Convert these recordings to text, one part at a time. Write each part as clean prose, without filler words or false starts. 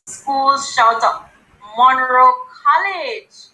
schools. Shout out Monroe College.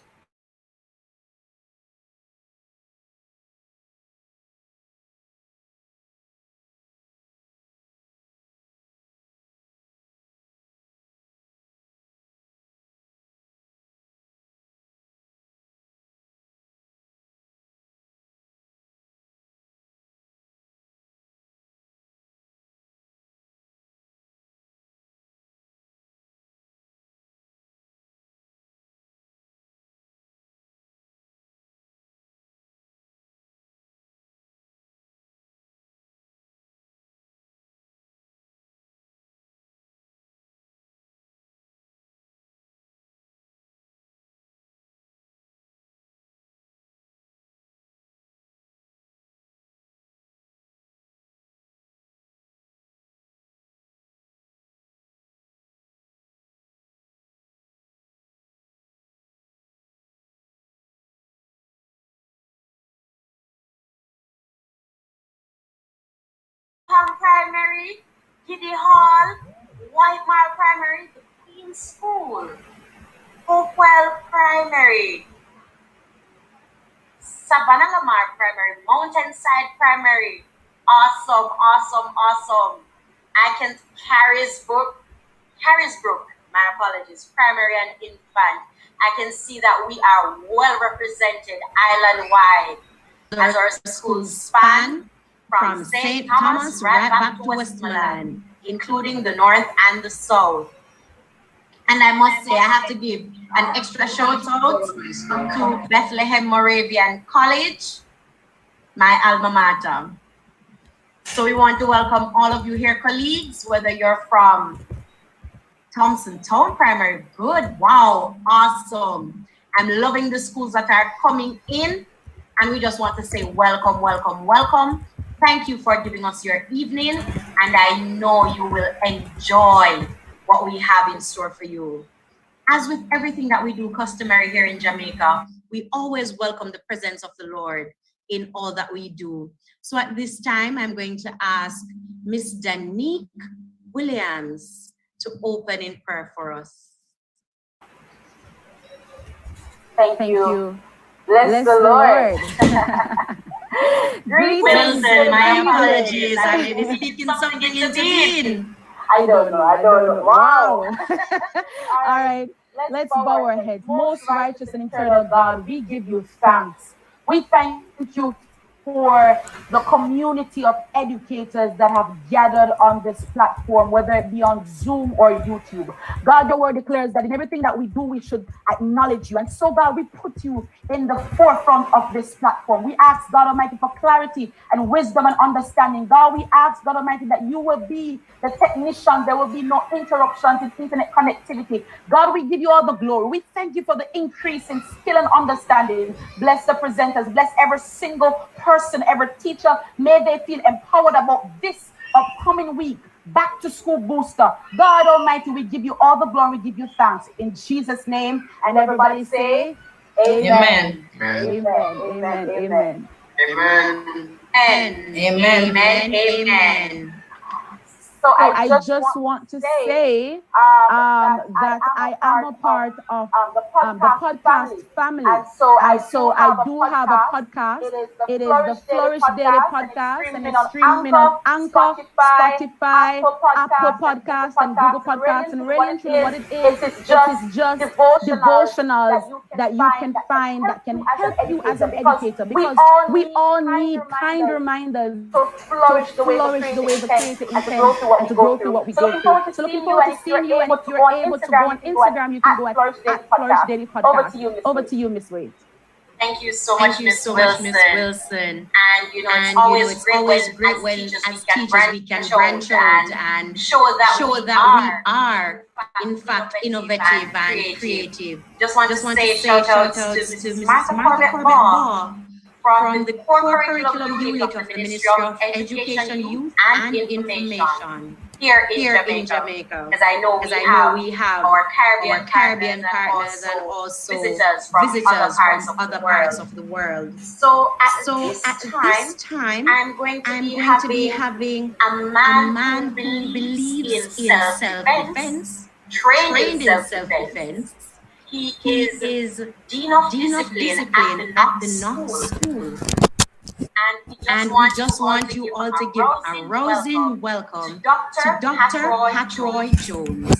Primary, Giddy Hall, Whitemar Primary, the Queen School, Hopewell Primary, Savannah Lamar Primary, Mountainside Primary. Awesome, awesome, awesome. I can Harrisbrook, my apologies, primary and infant. I can see that we are well represented island-wide as our schools span from St. Thomas right back to Westmoreland, including the north and the south. And I must say, I have to give an extra shout out to Bethlehem Moravian College, my alma mater. So we want to welcome all of you here, colleagues, whether you're from Thompson Town Primary, good, wow, awesome. I'm loving the schools that are coming in, and we just want to say welcome, welcome, welcome. Thank you for giving us your evening, and I know you will enjoy what we have in store for you. As with everything that we do customary here in Jamaica, we always welcome the presence of the Lord in all that we do. So at this time, I'm going to ask Miss Danique Williams to open in prayer for us. Thank you. Bless the Lord. Greetings, my apologies. I may be speaking something into being. I don't know. Wow. All right. Let's bow our heads. Most righteous and eternal God, we give you thanks. We thank you for the community of educators that have gathered on this platform, whether it be on Zoom or YouTube. God, your word declares that in everything that we do, we should acknowledge you. And so, God, we put you in the forefront of this platform. We ask, God Almighty, for clarity and wisdom and understanding. God, we ask, God Almighty, that you will be the technician. There will be no interruptions in internet connectivity. God, we give you all the glory. We thank you for the increase in skill and understanding. Bless the presenters. Bless every single person, every teacher. May they feel empowered about this upcoming week. Back to school booster. God Almighty, we give you all the glory. We give you thanks. In Jesus' name. And everybody say, Amen. Amen. Amen. Amen. Amen. Amen. Amen. Amen. So I just want to say that I am a part of the podcast family. And so I do have a podcast. It is the Flourish Daily Podcast, and it's streaming on Anchor, Spotify, Apple Podcasts, and Google Podcasts. And really and truly what it is just devotionals that you can find that can help you as an educator, because we all need kind reminders to flourish the way the Creator intends and to grow through what we go through. So looking forward to seeing you, and if you're able to go on Instagram, you can go at Flourish Daily Podcast. Over to you, Miss Wade. Thank you so much, Miss Wilson. And it's always great when as teachers we can branch out and show that we are in fact innovative and creative. Just want to say shout out to Mrs. Martha Corbett from the core curriculum unit of the Ministry of Education, Youth and Information here in Jamaica. As I know we have our Caribbean partners and also visitors from other parts of the world. So at this time, I'm going to be having a man who believes in self-defense trained in self-defense. He is dean of discipline at the Knox School. And we just want you all to give a rousing welcome to Dr. Hatroy Jones.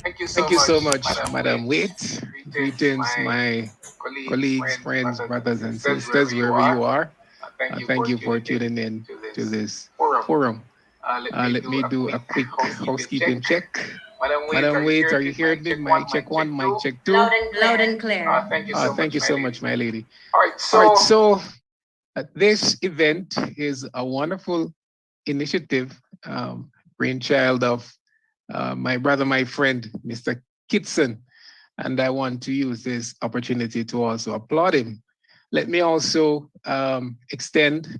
Thank you so much, Madam Wait. Greetings, my colleagues, friends, brothers, and sisters, wherever you are. Thank you for tuning in to this forum. Let me do a quick housekeeping check. Madam Wait, are you hearing me? Mic check one, mic check two. Loud and clear. Thank you so much, my lady. All right, so this event is a wonderful initiative, brainchild of my brother, my friend, Mr. Kitson. And I want to use this opportunity to also applaud him. Let me also extend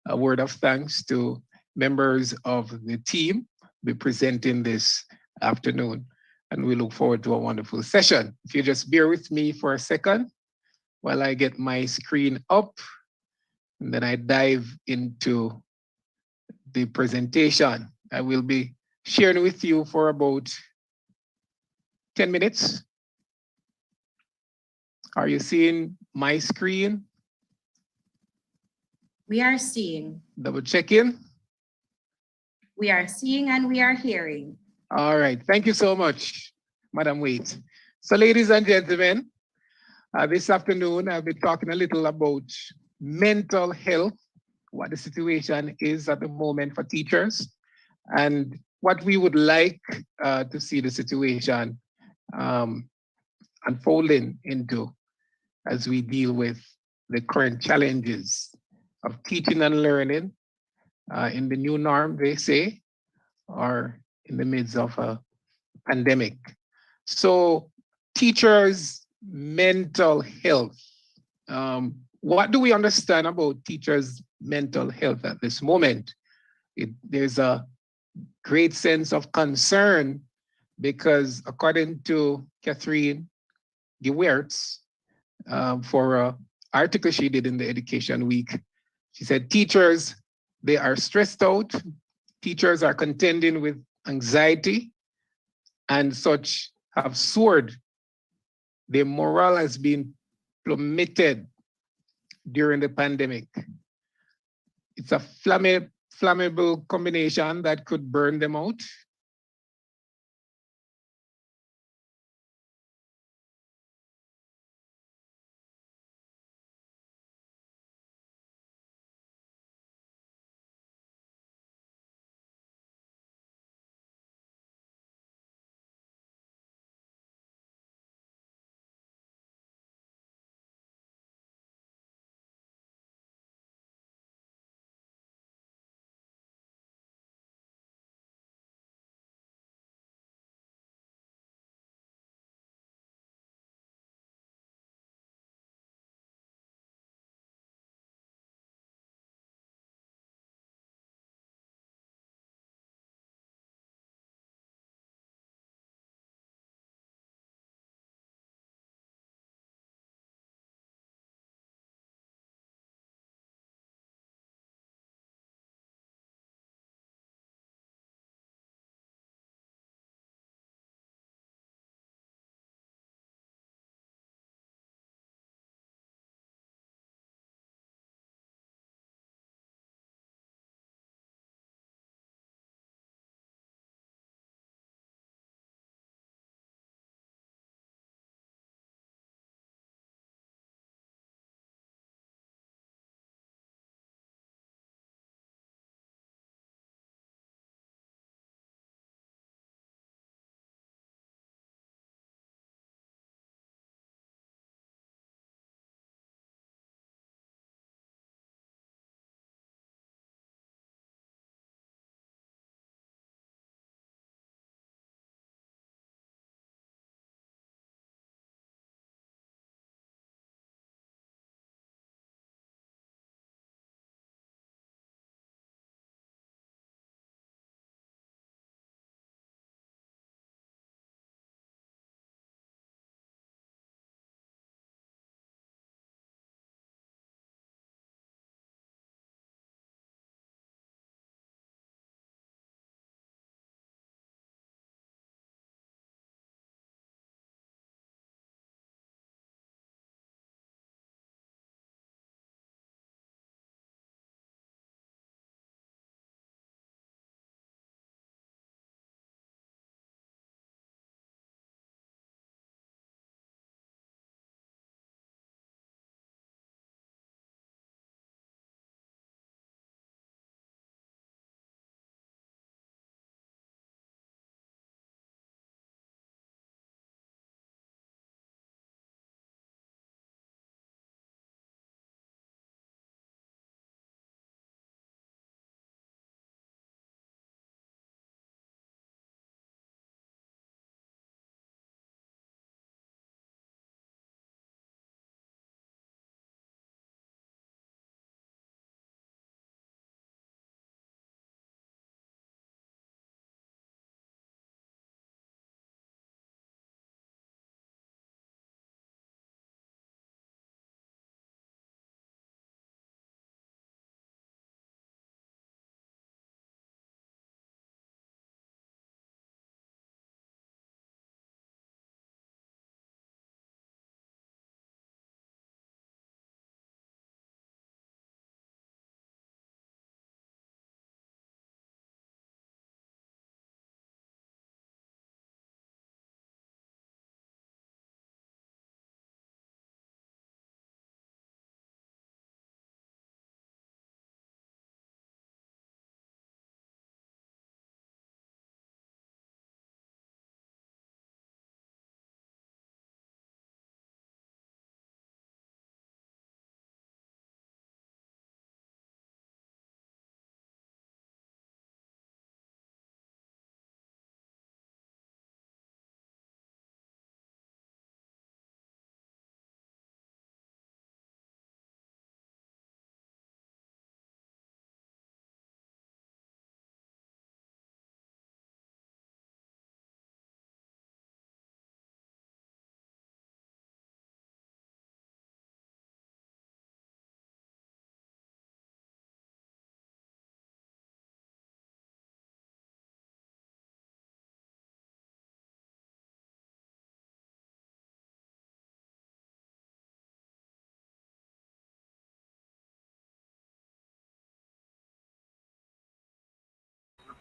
a word of thanks to members of the team be presenting this afternoon. And we look forward to a wonderful session. If you just bear with me for a second while I get my screen up, and then I dive into the presentation. I will be sharing with you for about 10 minutes. Are you seeing my screen? We are seeing. Double check in. We are seeing and we are hearing. All right. Thank you so much, Madam Wait. So, ladies and gentlemen, this afternoon I'll be talking a little about mental health, what the situation is at the moment for teachers, and what we would like to see the situation unfolding into as we deal with the current challenges of teaching and learning in the new norm, they say, or in the midst of a pandemic. So, teachers' mental health. What do we understand about teachers' mental health at this moment? There's a great sense of concern because, according to Catherine Gewertz, for an article she did in the Education Week, she said teachers, they are stressed out. Teachers are contending with anxiety and such have soared. Their morale has been plummeted during the pandemic. It's a flammable combination that could burn them out.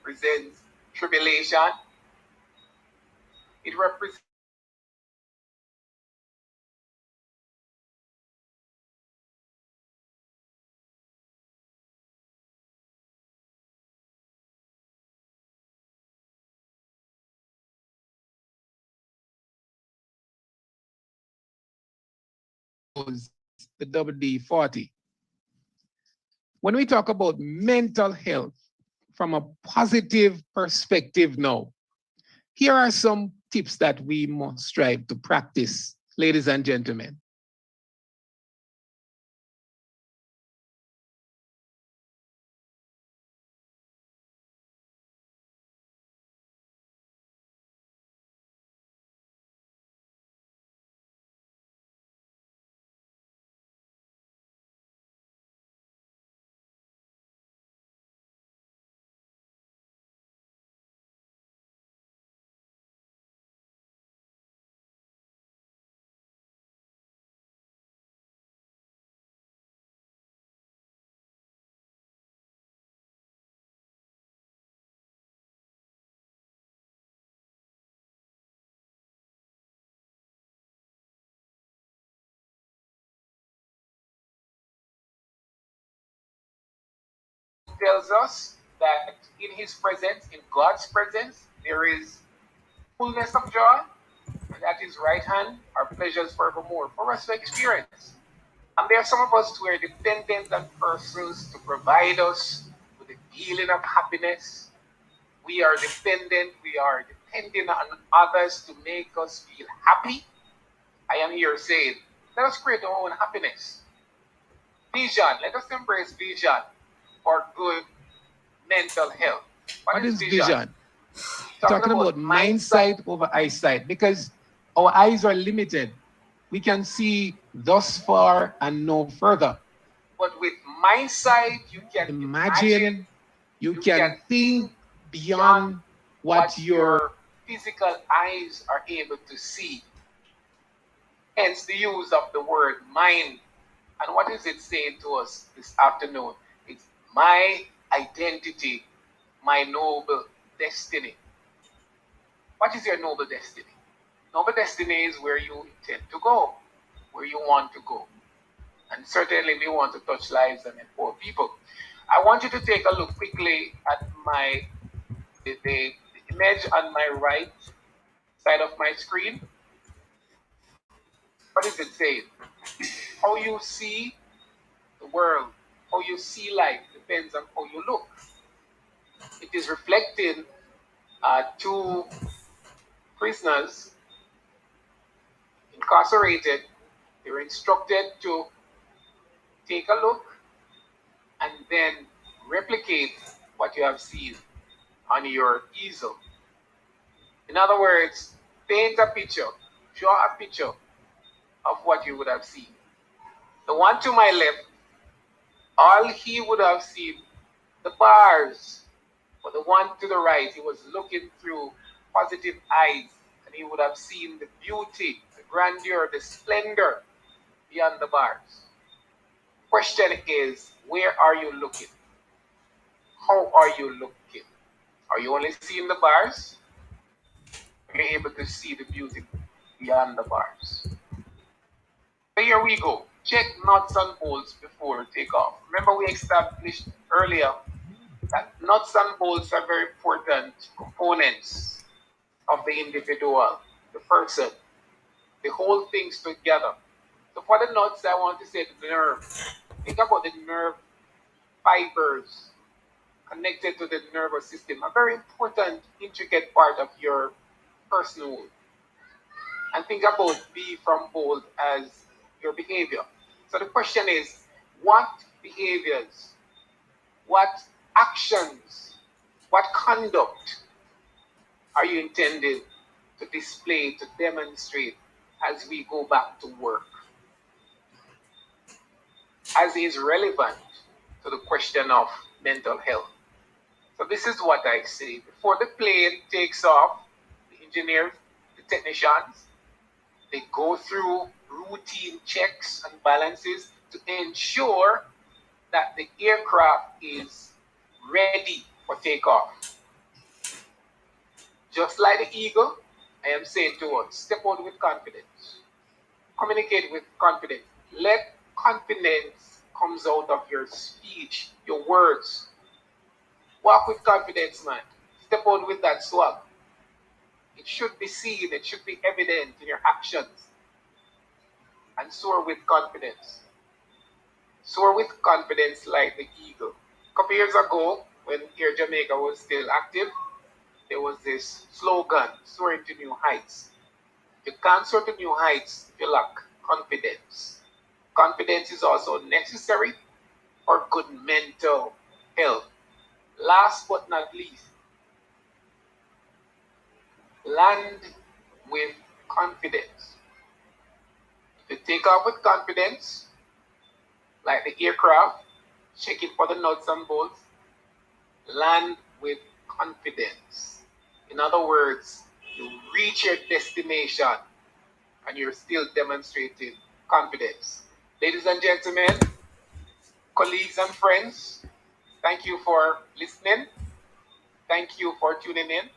represents tribulation. It represents the WD-40. When we talk about mental health from a positive perspective now, here are some tips that we must strive to practice, ladies and gentlemen. Tells us that in his presence, in God's presence, there is fullness of joy, and at his right hand are pleasures forevermore for us to experience. And there are some of us who are dependent on persons to provide us with the feeling of happiness. We are depending on others to make us feel happy. I am here saying, let us create our own happiness. Vision, let us embrace vision for good mental health. What is vision? Talking about mind sight over eyesight, because our eyes are limited. We can see thus far and no further. But with mind sight, you can imagine, you can think beyond what your physical eyes are able to see. Hence the use of the word mind. And what is it saying to us this afternoon? It's my identity, my noble destiny. What is your noble destiny? Noble destiny is where you intend to go, where you want to go. And certainly we want to touch lives and empower people. I want you to take a look quickly at the image on my right side of my screen. What is it saying? How you see the world, how you see life depends on how you look. It is reflecting two prisoners incarcerated. They were instructed to take a look and then replicate what you have seen on your easel. In other words, paint a picture, draw a picture of what you would have seen. The one to my left, all he would have seen, the bars. For the one to the right, he was looking through positive eyes, and he would have seen the beauty, the grandeur, the splendor beyond the bars. Question is, where are you looking? How are you looking? Are you only seeing the bars? Are you able to see the beauty beyond the bars? So here we go. Check nuts and bolts before takeoff. Remember we established earlier that nuts and bolts are very important components of the individual, the person. They hold things together. So for the nuts, I want to say the nerve. Think about the nerve fibers connected to the nervous system, a very important, intricate part of your personhood. And think about B from bold as your behavior. So the question is, what behaviors, what actions, what conduct are you intended to display, to demonstrate as we go back to work? As is relevant to the question of mental health. So this is what I say. Before the plane takes off, the engineers, the technicians, they go through routine checks and balances to ensure that the aircraft is ready for takeoff. Just like the eagle, I am saying to us, step out with confidence. Communicate with confidence. Let confidence comes out of your speech, your words. Walk with confidence, man. Step out with that swag. It should be seen, it should be evident in your actions. And soar with confidence. Soar with confidence like the eagle. A couple years ago, when Air Jamaica was still active, there was this slogan, soaring to new heights. You can't soar to new heights if you lack confidence. Confidence is also necessary for good mental health. Last but not least, land with confidence. If you take off with confidence, like the aircraft, check it for the nuts and bolts, land with confidence. In other words, you reach your destination and you're still demonstrating confidence. Ladies and gentlemen, colleagues and friends, thank you for listening. Thank you for tuning in.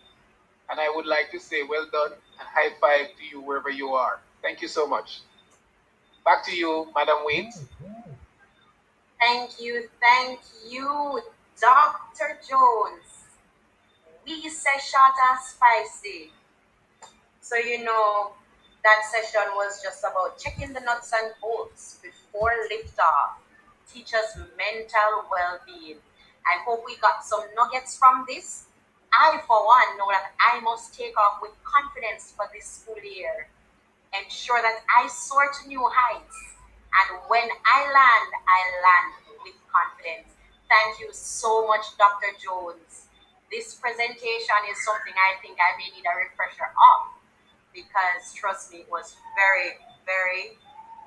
And I would like to say well done and high five to you wherever you are. Thank you so much. Back to you, Madam Waits. Thank you, Dr. Jones. We say short and spicy. So that session was just about checking the nuts and bolts before liftoff, teachers' mental well-being. I hope we got some nuggets from this. I, for one, know that I must take off with confidence for this school year. Ensure that I soar to new heights. And when I land with confidence. Thank you so much, Dr. Jones. This presentation is something I think I may need a refresher of, because trust me, it was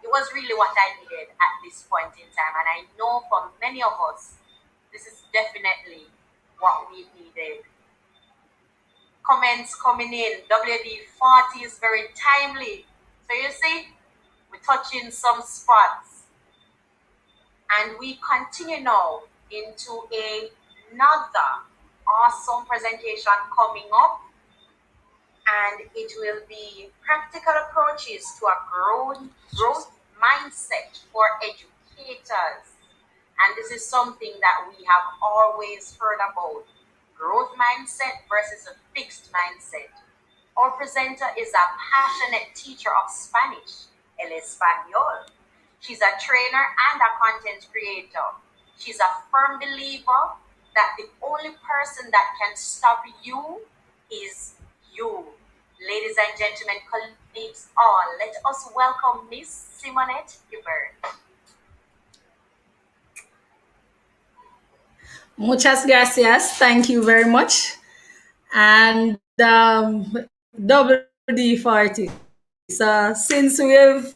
it was really what I needed at this point in time. And I know for many of us, this is definitely what we needed. Comments coming in. WD40 is very timely. So you see, we're touching some spots. And we continue now into another awesome presentation coming up. And it will be practical approaches to a growth mindset for educators. And this is something that we have always heard about. Growth mindset versus a fixed mindset. Our presenter is a passionate teacher of Spanish, el Español. She's a trainer and a content creator. She's a firm believer that the only person that can stop you is you. Ladies and gentlemen, colleagues all, let us welcome Miss Simonette Hibbert. Muchas gracias. Thank you very much. And WD40. So since we've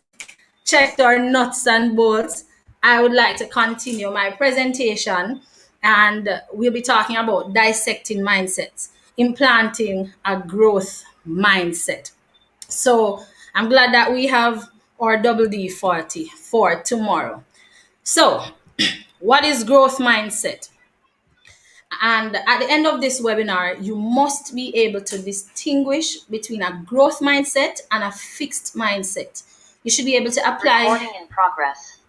checked our nuts and bolts, I would like to continue my presentation, and we'll be talking about dissecting mindsets, implanting a growth mindset. So I'm glad that we have our WD40 for tomorrow. So, what is growth mindset? And at the end of this webinar, you must be able to distinguish between a growth mindset and a fixed mindset. You should be able to apply. Recording in progress.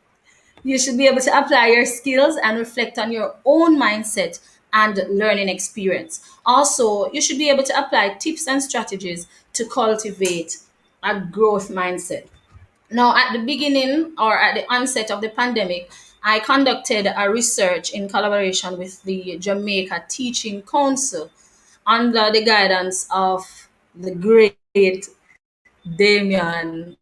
You should be able to apply your skills and reflect on your own mindset and learning experience. Also, you should be able to apply tips and strategies to cultivate a growth mindset. Now, at the beginning or at the onset of the pandemic, I conducted a research in collaboration with the Jamaica Teaching Council under the guidance of the great Davian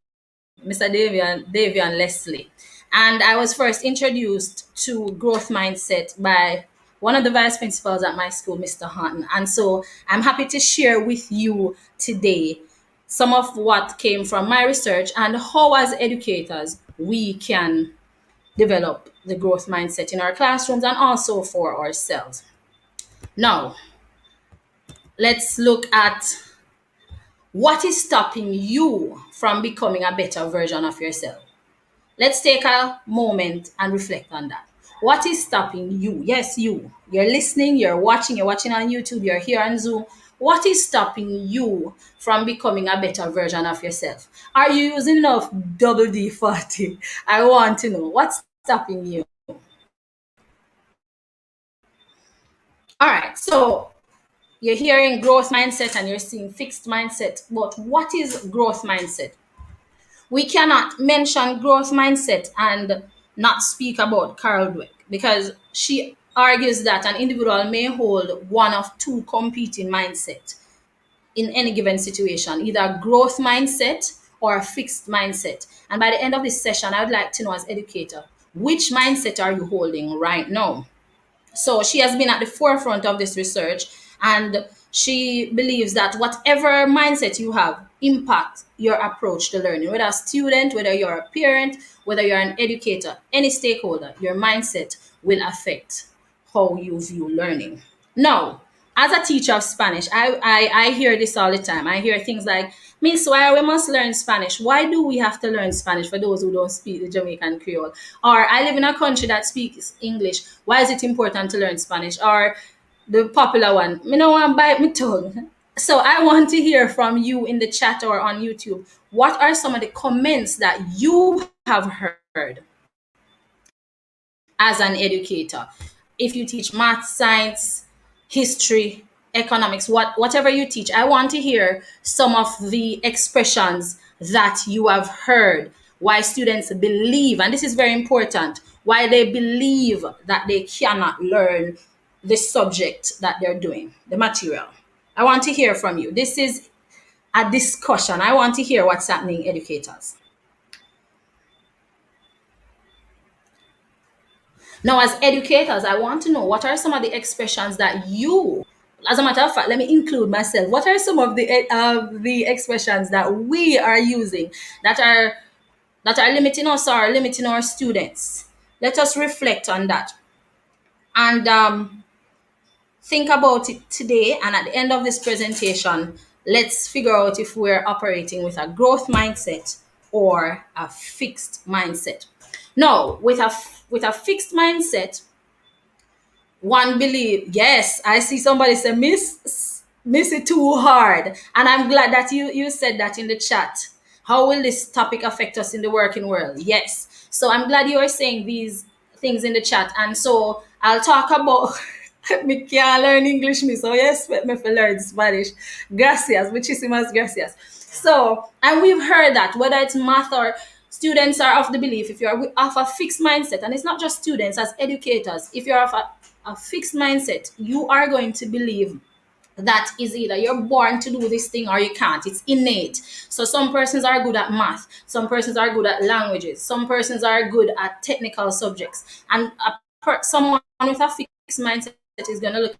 Leslie. And I was first introduced to growth mindset by one of the vice principals at my school, Mr. Hunton. And so I'm happy to share with you today some of what came from my research and how, as educators, we can develop the growth mindset in our classrooms and also for ourselves. Now, let's look at what is stopping you from becoming a better version of yourself. Let's take a moment and reflect on that. What is stopping you? Yes, you. You're listening, you're watching on YouTube, you're here on Zoom. What is stopping you from becoming a better version of yourself? Are you using enough double D40? I want to know what's stopping you. All right, so you're hearing growth mindset and you're seeing fixed mindset, but what is growth mindset? We cannot mention growth mindset and not speak about Carol Dweck, because she argues that an individual may hold one of two competing mindsets in any given situation, either a growth mindset or a fixed mindset. And by the end of this session, I would like to know, as educator, which mindset are you holding right now? So she has been at the forefront of this research, and she believes that whatever mindset you have impacts your approach to learning, whether a student, whether you're a parent, whether you're an educator, any stakeholder, your mindset will affect how you view learning. Now, as a teacher of Spanish, I hear this all the time. I hear things like, Miss, why we must learn Spanish? Why do we have to learn Spanish for those who don't speak the Jamaican Creole? Or I live in a country that speaks English. Why is it important to learn Spanish? Or the popular one, me no want bite my tongue. So I want to hear from you in the chat or on YouTube. What are some of the comments that you have heard as an educator? If you teach math, science, history, economics, whatever you teach, I want to hear some of the expressions that you have heard, why students believe, and this is very important, why they believe that they cannot learn the subject that they're doing, the material. I want to hear from you. This is a discussion. I want to hear what's happening, educators. Now, as educators, I want to know, what are some of the expressions that you, as a matter of fact, let me include myself. What are some of the expressions that we are using that are limiting us or limiting our students? Let us reflect on that and think about it today. And at the end of this presentation, let's figure out if we're operating with a growth mindset or a fixed mindset. Now, with a fixed mindset, one believe, yes, I see somebody say miss it too hard, and I'm glad that you said that in the chat. How will this topic affect us in the working world? Yes, so I'm glad you are saying these things in the chat, and so I'll talk about me can't learn English, me, so you expect me to learn Spanish. Gracias, muchísimas gracias. So, and we've heard that whether it's math or students are of the belief, if you're of a fixed mindset, and it's not just students, as educators, if you're of a fixed mindset, you are going to believe that is either you're born to do this thing or you can't. It's innate. So some persons are good at math, some persons are good at languages, some persons are good at technical subjects, and someone with a fixed mindset is going to look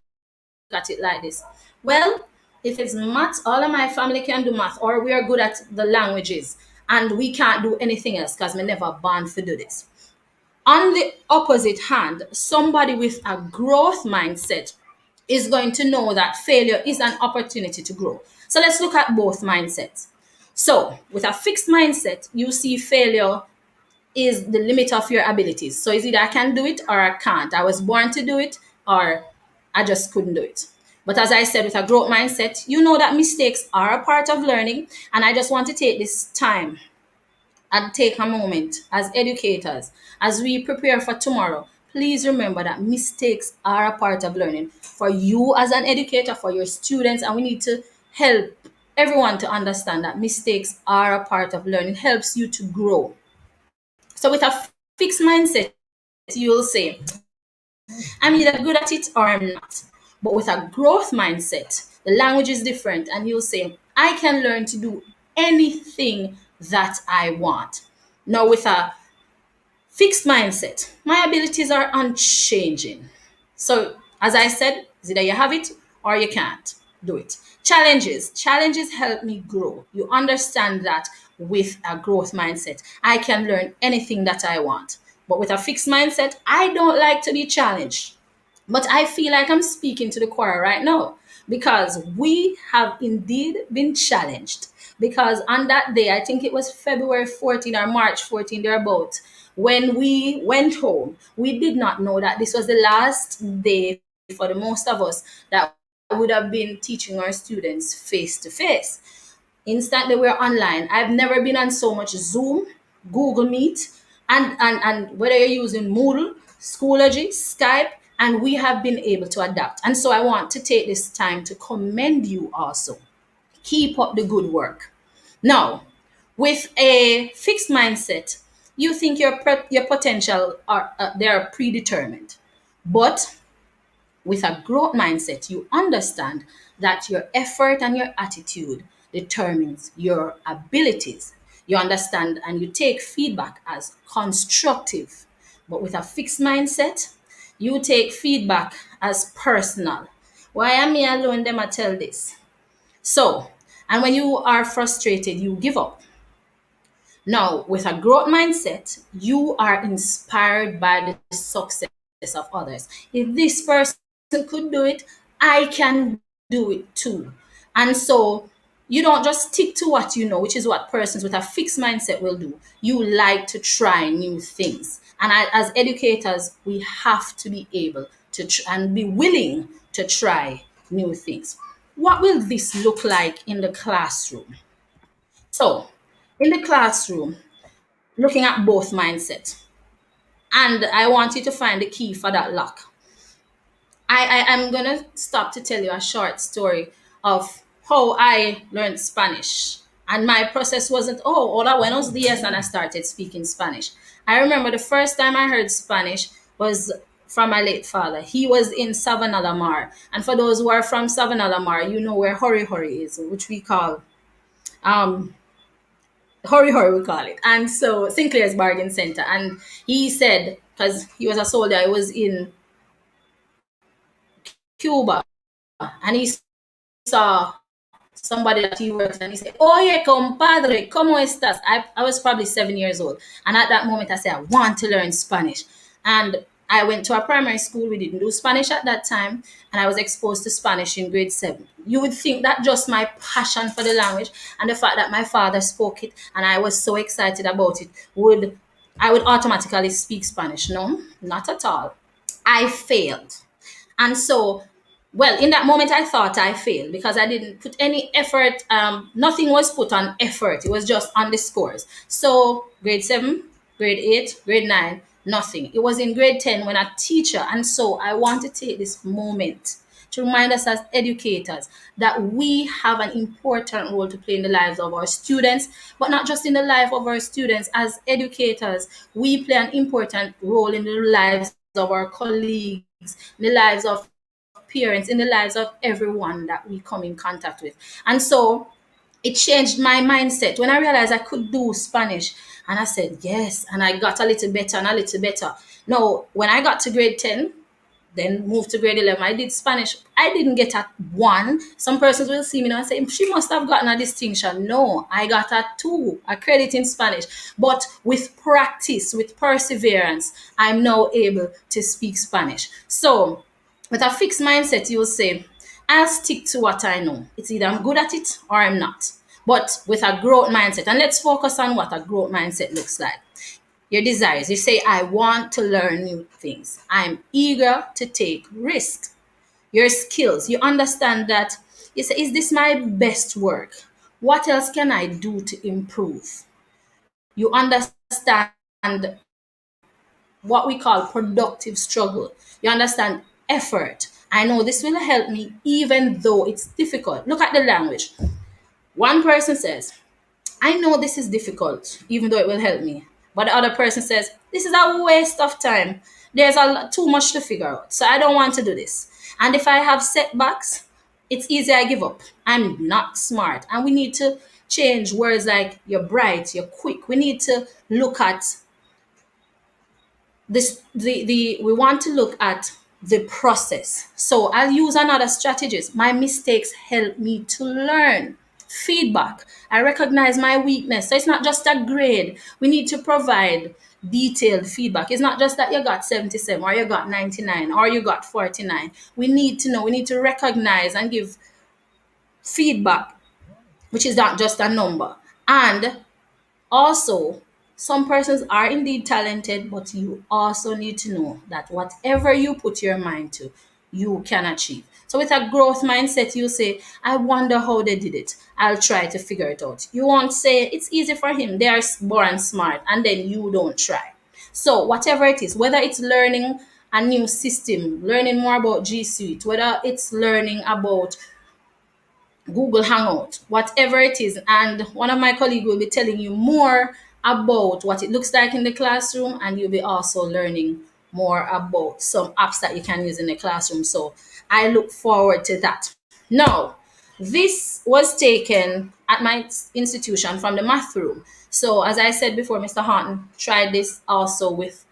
at it like this. Well, if it's math, all of my family can do math, or we are good at the languages and we can't do anything else because we never born to do this. On the opposite hand, somebody with a growth mindset is going to know that failure is an opportunity to grow. So let's look at both mindsets. So, with a fixed mindset, you see failure is the limit of your abilities. So it's either I can do it or I can't. I was born to do it or I just couldn't do it. But as I said, with a growth mindset, you know that mistakes are a part of learning. And I just want to take this time and take a moment as educators, as we prepare for tomorrow. Please remember that mistakes are a part of learning for you as an educator, for your students, and we need to help everyone to understand that mistakes are a part of learning. It helps you to grow. So with a fixed mindset, you'll say, I'm either good at it or I'm not. But with a growth mindset, the language is different, and you'll say, I can learn to do anything that I want. Now, with a fixed mindset, my abilities are unchanging. So, as I said, it's either you have it or you can't do it. Challenges help me grow. You understand that with a growth mindset, I can learn anything that I want. But with a fixed mindset, I don't like to be challenged. But I feel like I'm speaking to the choir right now, because we have indeed been challenged. Because on that day, I think it was February 14 or March 14, thereabout, when we went home, we did not know that this was the last day for the most of us that we would have been teaching our students face to face. Instantly, we're online. I've never been on so much Zoom, Google Meet, and whether you're using Moodle, Schoology, Skype, and we have been able to adapt. And so I want to take this time to commend you also. Keep up the good work. Now, with a fixed mindset, you think your potential are they are predetermined. But with a growth mindset, you understand that your effort and your attitude determines your abilities. You understand and you take feedback as constructive. But with a fixed mindset, you take feedback as personal. Why am I alone? Them I tell this. So, and when you are frustrated, you give up. Now, with a growth mindset, you are inspired by the success of others. If this person could do it, I can do it too. And so you don't just stick to what you know, which is what persons with a fixed mindset will do. You like to try new things. And as educators, we have to be able to and be willing to try new things. What will this look like in the classroom? So, in the classroom, looking at both mindset. And I want you to find the key for that lock. I am gonna stop to tell you a short story of how I learned Spanish. And my process wasn't, oh, hola, buenos dias, and I started speaking Spanish. I remember the first time I heard Spanish was from my late father. He was in Savannah Lamar. And for those who are from Savannah Lamar, you know where Hurry Hurry is, which we call um Hurry Hurry, we call it. And so Sinclair's Bargain Center. And he said, because he was a soldier, he was in Cuba, and he saw somebody that he works and he said, Oye, compadre, ¿cómo estás? I was probably 7 years old. And at that moment, I said, I want to learn Spanish. And I went to a primary school. We didn't do Spanish at that time. And I was exposed to Spanish in grade 7. You would think that just my passion for the language and the fact that my father spoke it and I was so excited about it I would automatically speak Spanish. No, not at all. I failed. And so, well, in that moment, I thought I failed because I didn't put any effort. Nothing was put on effort. It was just on the scores. So, grade 7, grade 8, grade 9, nothing. It was in grade 10 when a teacher, and so I want to take this moment to remind us as educators that we have an important role to play in the lives of our students, but not just in the life of our students. As educators, we play an important role in the lives of our colleagues, in the lives of parents, in the lives of everyone that we come in contact with. And so it changed my mindset when I realized I could do Spanish. And I said, yes. And I got a little better and a little better. Now, when I got to grade 10, then moved to grade 11, I did Spanish. I didn't get a 1. Some persons will see me now and say, she must have gotten a distinction. No, I got a 2, a credit in Spanish. But with practice, with perseverance, I'm now able to speak Spanish. So with a fixed mindset, you will say, I'll stick to what I know. It's either I'm good at it or I'm not. But with a growth mindset, and let's focus on what a growth mindset looks like. Your desires. You say, I want to learn new things. I'm eager to take risks. Your skills. You understand that you say, is this my best work? What else can I do to improve? You understand what we call productive struggle. You understand effort. I know this will help me even though it's difficult. Look at the language. One person says, I know this is difficult, even though it will help me. But the other person says, this is a waste of time. There's too much to figure out. So I don't want to do this. And if I have setbacks, it's easy I give up. I'm not smart. And we need to change words like you're bright, you're quick. We need to look at this we want to look at the process. So I'll use another strategist. My mistakes help me to learn. Feedback. I recognize my weakness. So it's not just a grade. We need to provide detailed feedback. It's not just that you got 77 or you got 99 or you got 49. We need to know, we need to recognize and give feedback, which is not just a number. And also, some persons are indeed talented, but you also need to know that whatever you put your mind to, you can achieve. So with a growth mindset, you say, I wonder how they did it. I'll try to figure it out. You won't say it's easy for him. They are born smart, and then you don't try. So whatever it is, whether it's learning a new system, learning more about G Suite, whether it's learning about Google Hangout, whatever it is. And one of my colleagues will be telling you more about what it looks like in the classroom, and you'll be also learning more about some apps that you can use in the classroom. So I look forward to that. Now, this was taken at my institution from the math room. So as I said before, Mr. Horton tried this also with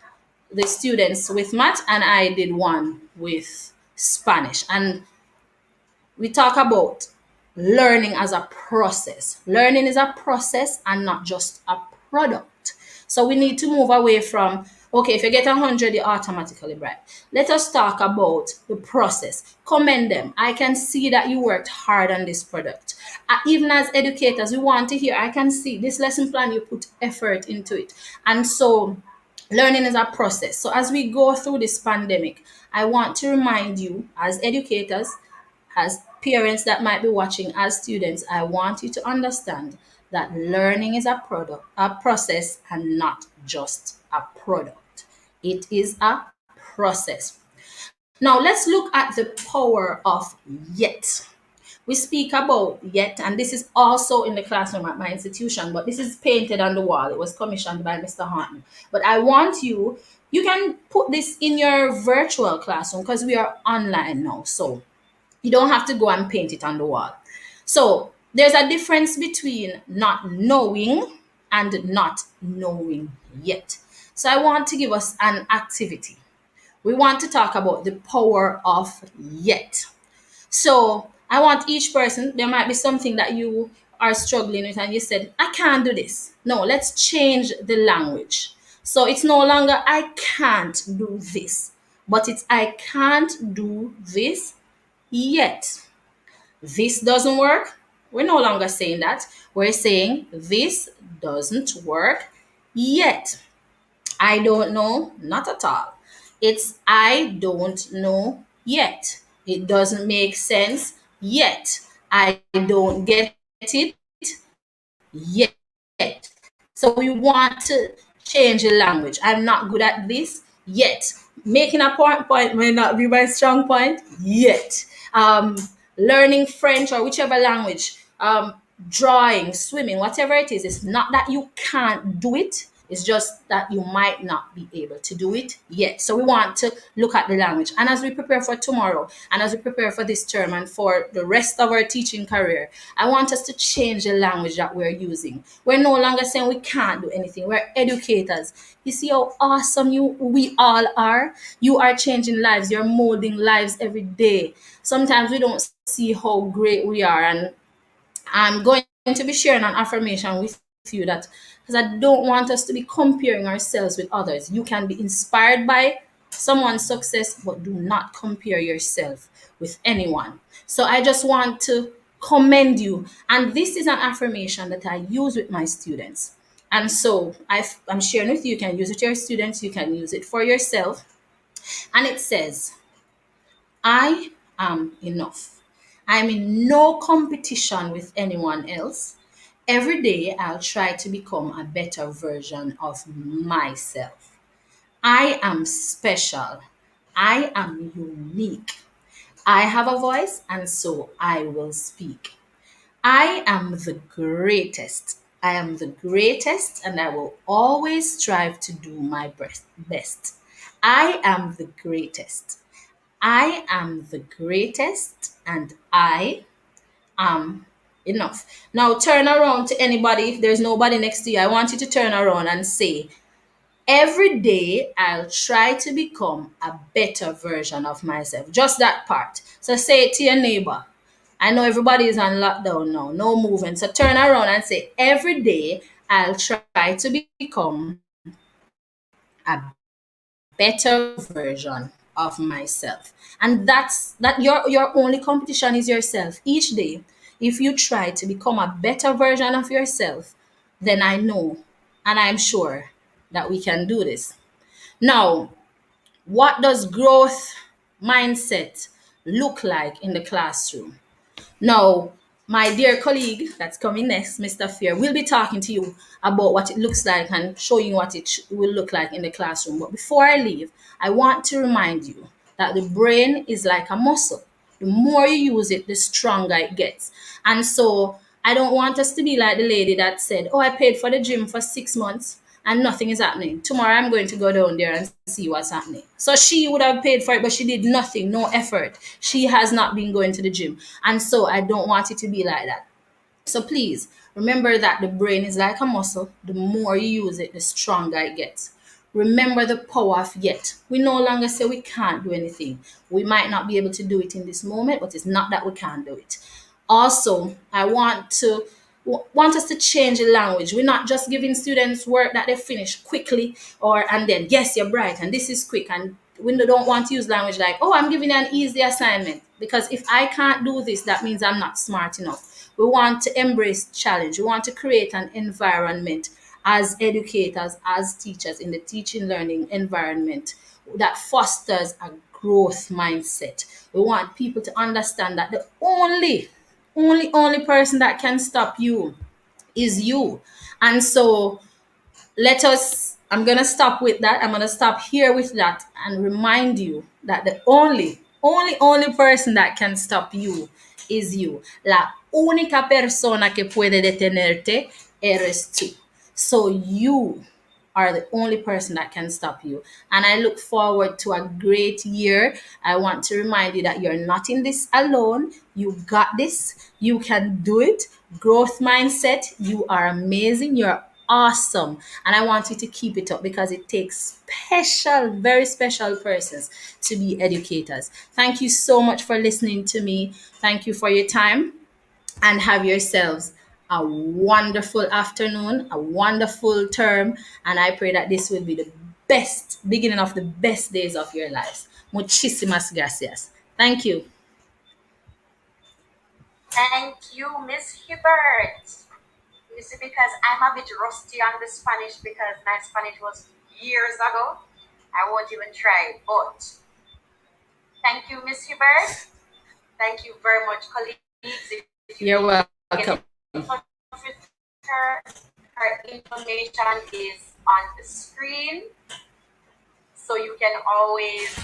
the students with math, and I did one with Spanish. And we talk about learning as a process. Learning is a process and not just a product. So we need to move away from, okay, if you get 100, you automatically bright. Let us talk about the process. Commend them. I can see that you worked hard on this product. Even as educators, we want to hear, I can see this lesson plan, you put effort into it. And so learning is a process. So as we go through this pandemic, I want to remind you as educators, as parents that might be watching, as students, I want you to understand that learning is a process, and not just a product. It is a process. Now let's look at the power of yet. We speak about yet, and this is also in the classroom at my institution, but this is painted on the wall. It was commissioned by Mr. Horton. But I want you can put this in your virtual classroom because we are online now. So you don't have to go and paint it on the wall. So there's a difference between not knowing and not knowing yet. So I want to give us an activity. We want to talk about the power of yet. So I want each person, there might be something that you are struggling with and you said, I can't do this. No, let's change the language. So it's no longer I can't do this, but it's I can't do this yet. This doesn't work. We're no longer saying that. We're saying this doesn't work yet. I don't know, not at all. It's I don't know yet. It doesn't make sense yet. I don't get it yet. So we want to change the language. I'm not good at this yet. Making a point may not be my strong point yet. Learning French or whichever language, drawing, swimming, whatever it is, it's not that you can't do it. It's just that you might not be able to do it yet. So we want to look at the language. And as we prepare for tomorrow, and as we prepare for this term and for the rest of our teaching career, I want us to change the language that we're using. We're no longer saying we can't do anything. We're educators. You see how awesome we all are? You are changing lives. You're molding lives every day. Sometimes we don't see how great we are. And I'm going to be sharing an affirmation with you that, because I don't want us to be comparing ourselves with others. You can be inspired by someone's success, but do not compare yourself with anyone. So I just want to commend you. And this is an affirmation that I use with my students. And so I'm sharing with you. You can use it to your students, you can use it for yourself. And it says, I am enough. I'm in no competition with anyone else. Every day, I'll try to become a better version of myself. I am special. I am unique. I have a voice, and so I will speak. I am the greatest. I am the greatest, and I will always strive to do my best. I am the greatest. I am the greatest, and I am enough. Now turn around to anybody. If there's nobody next to you, I want you to turn around and say, every day I'll try to become a better version of myself. Just that part. So say it to your neighbor. I know everybody is on lockdown now, no movement. So turn around and say, every day I'll try to become a better version of myself. And that your only competition is yourself. Each day, if you try to become a better version of yourself, then I know and I'm sure that we can do this. Now, what does growth mindset look like in the classroom. Now, my dear colleague that's coming next, Mr. FEARE, will be talking to you about what it looks like and showing you what it will look like in the classroom. But before I leave, I want to remind you that the brain is like a muscle. The more you use it, the stronger it gets. And so I don't want us to be like the lady that said, "Oh, I paid for the gym for 6 months and nothing is happening. Tomorrow I'm going to go down there and see what's happening." So she would have paid for it, but she did nothing, no effort. She has not been going to the gym. And so I don't want it to be like that. So please remember that the brain is like a muscle. The more you use it, the stronger it gets. Remember the power of yet. We no longer say we can't do anything. We might not be able to do it in this moment, but it's not that we can't do it. Also, I want us to change the language. We're not just giving students work that they finish quickly or and then yes, you're bright and this is quick, and we don't want to use language like, "Oh, I'm giving you an easy assignment," because if I can't do this, that means I'm not smart enough. We want to embrace challenge. We want to create an environment as educators, as teachers in the teaching learning environment that fosters a growth mindset. We want people to understand that the only person that can stop you is you. And so I'm going to stop with that. I'm going to stop here with that and remind you that the only person that can stop you is you. La única persona que puede detenerte eres tú. So you are the only person that can stop you. And I look forward to a great year. I want to remind you that you're not in this alone. You got this. You can do it. Growth mindset. You are amazing. You're awesome. And I want you to keep it up because it takes special, very special persons to be educators. Thank you so much for listening to me. Thank you for your time and have yourselves a wonderful afternoon, a wonderful term, and I pray that this will be the best beginning of the best days of your lives. Muchísimas gracias. Thank you. Thank you, Miss Hibbert. You see, because I'm a bit rusty on the Spanish because my Spanish was years ago. I won't even try, but thank you, Miss Hibbert. Thank you very much, colleagues. If you You're welcome. get in touch with her, her information is on the screen. So you can always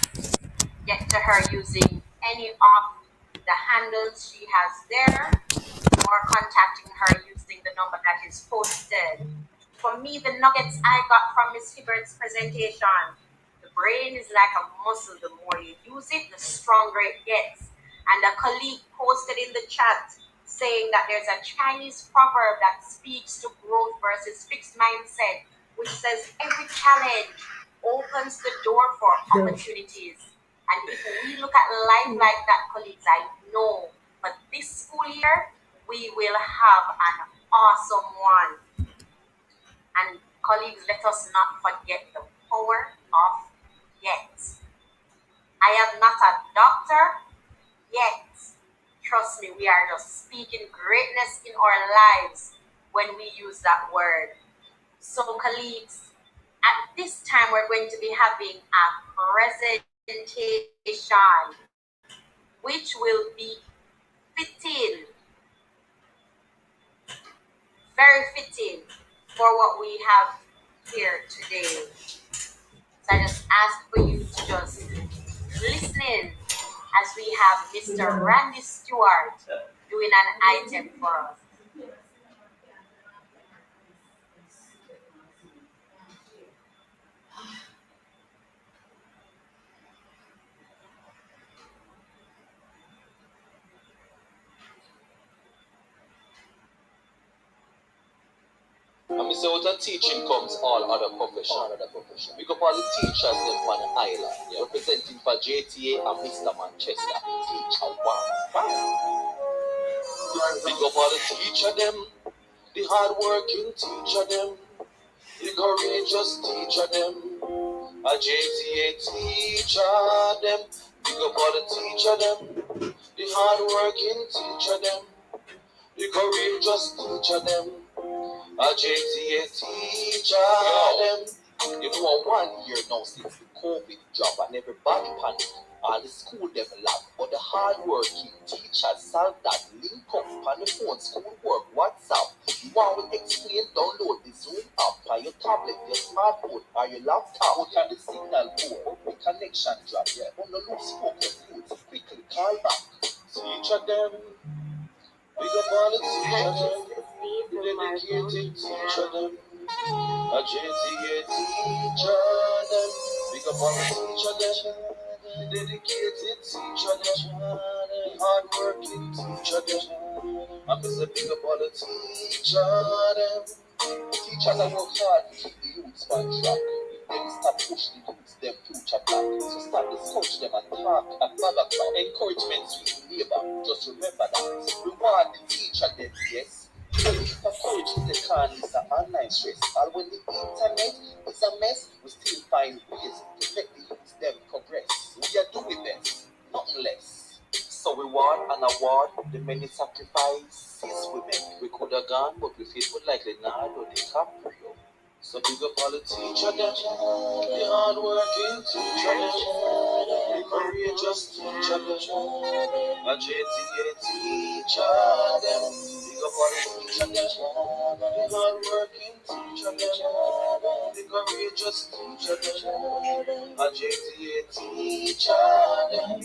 get to her using any of the handles she has there or contacting her using the number that is posted. For me, the nuggets I got from Ms. Hibbert's presentation, the brain is like a muscle. The more you use it, the stronger it gets. And a colleague posted in the chat saying that there's a Chinese proverb that speaks to growth versus fixed mindset, which says every challenge opens the door for opportunities. And if we look at life like that, colleagues, I know, but this school year, we will have an awesome one. And colleagues, let us not forget the power of yet. I am not a doctor yet. Trust me, we are just speaking greatness in our lives when we use that word. So colleagues, at this time, we're going to be having a presentation, which will be fitting, very fitting for what we have here today. So I just ask for you to just listen in as we have Mr. Randy Stewart doing an item for us. And so with the teaching comes all other professions. We go for the teachers them on the island, representing for JTA and Mr. Manchester. Teacher one. We go for the teacher them, the hard-working teacher them, the courageous teacher them, a JTA teacher them. We go for the teacher them, the hard-working teacher them, the courageous teacher them. A JTA teacher them. You know, 1 year now since the COVID drop and everybody panic. All the school them lab, but the hard-working teachers solve that. Link up on the phone, school work, WhatsApp. You want to explain, download the Zoom app on your tablet, your smartphone, or your laptop. Put on the signal board, the connection drop. Yeah, on the loose spoken foods, quickly call back. Teacher them, big up all the teacher them, dedicated teacher them. A JTA teacher them, big up all the teacher them, dedicated teacher them, hard-working teacher them. I'm just a big up all the teacher them. Teachers are work hard to keep the youths on track. If them stop push the youths, them future black. So stop discourage them and talk and bother crowd. Encouragement sweet labor, just remember that. Reward the teacher them, yes. Encourage the can is an online stress. And when the internet is a mess, we still find ways to make the youths them progress. We are doing best, nothing less. So we want an award the many sacrifices we make. We could have gone, but we feel like Leonardo DiCaprio. So big up all the teacher them, the hard-working teacher them, the courageous teacher them, a JTA teacher them. Big up all the teacher them, the hard-working teacher them, the courageous teacher them, a JTA teacher them.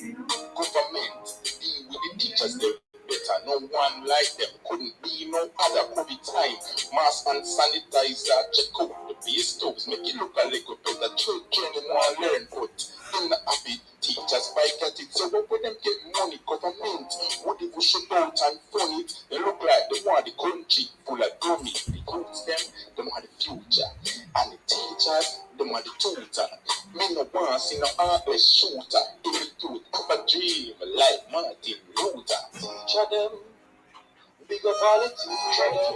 Government deal with the teachers them better. No one like them. Couldn't be no other COVID time. Mask and sanitizer. Check out the base stoves. Make it look a little better. Children want to learn, but in the habit. Teachers fight at it. So when them get money, government would they push it out and fund it? They look like they want the country full of dummy. The youths them want the future. And the teachers, them want the tutor. Me no want see no heartless shooter. Every youth have a dream like Martin Luther. Teacher them, big up all the teacher them,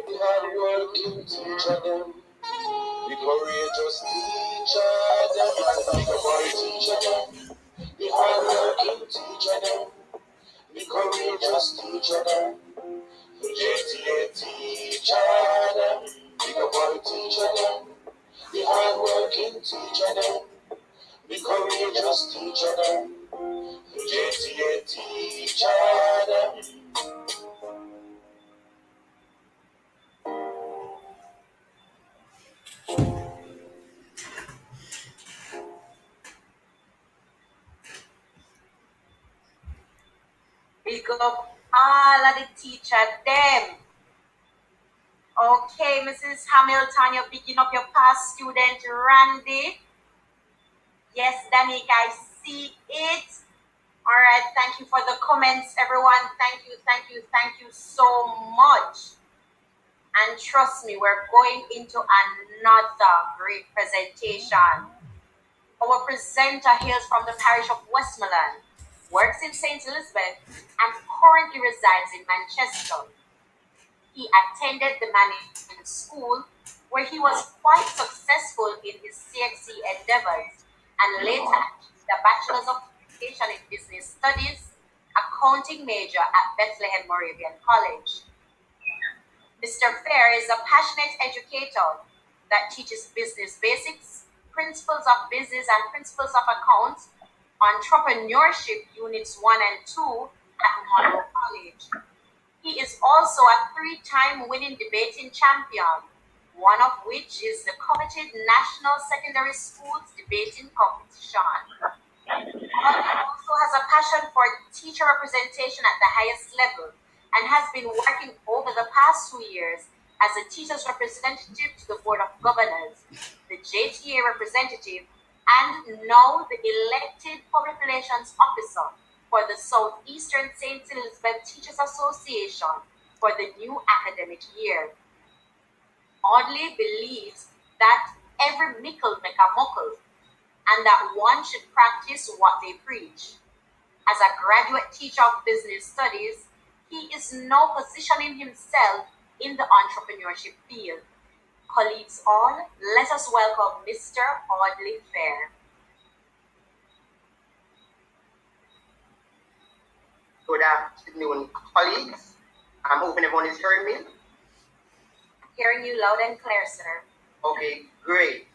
the hard-working teacher them, the courageous teacher them, big up all the teacher them, the hard-working teacher them, the courageous teacher them, the JTA teacher them, big up all the teacher them, the hard-working teacher them, the courageous teacher them, the JTA teacher them. Big up all of the teacher them. Okay, Mrs. Hamilton, you're picking up your past student, Randy. Yes, Danica, I see it. All right, thank you for the comments, everyone. Thank you so much. And trust me, we're going into another great presentation. Our presenter hails from the parish of Westmoreland, works in St. Elizabeth, and currently resides in Manchester. He attended the management school, where he was quite successful in his CXC endeavors, and later achieved a Bachelor's of Education in Business Studies, accounting major at Bethlehem Moravian College. Mr. FEARE is a passionate educator that teaches business basics, principles of business and principles of accounts, entrepreneurship units 1 and 2 at Monroe College. He is also a 3-time winning debating champion, one of which is the coveted National Secondary Schools Debating Competition. He also has a passion for teacher representation at the highest level and has been working over the past 2 years as a teacher's representative to the Board of Governors, the JTA representative, and now the elected public relations officer for the Southeastern St. Elizabeth Teachers Association for the new academic year. Audley believes that every mickle make a muckle, and that one should practice what they preach. As a graduate teacher of business studies, he is now positioning himself in the entrepreneurship field. Colleagues all, let us welcome Mr. Audley FEARE. Good afternoon, colleagues. I'm hoping everyone is hearing me. Hearing you loud and clear, sir. Okay, great.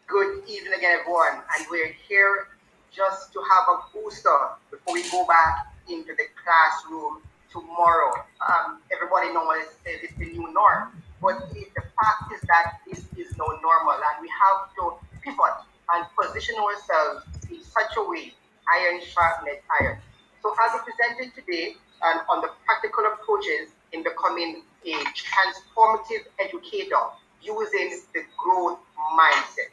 Good evening again, everyone. And we're here just to have a booster before we go back into the classroom tomorrow. Everybody knows it's the new norm, but the fact is that this is no normal, and we have to pivot and position ourselves in such a way, iron sharpened iron. So as we presented today on the practical approaches in becoming a transformative educator using the growth mindset.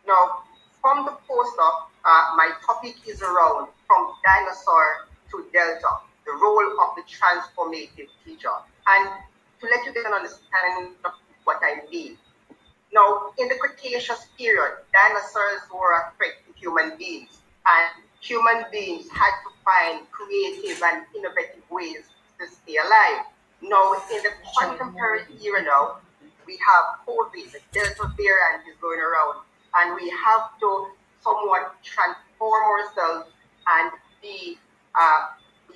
Now, from the poster, my topic is around from dinosaur to delta, the role of the transformative teacher. And to let you get an understanding of what I mean. Now, in the Cretaceous period, dinosaurs were a threat to human beings, and human beings had to find creative and innovative ways to stay alive. Now, in the contemporary era now, we have COVID, the Delta variant is going around, and we have to somewhat transform ourselves and be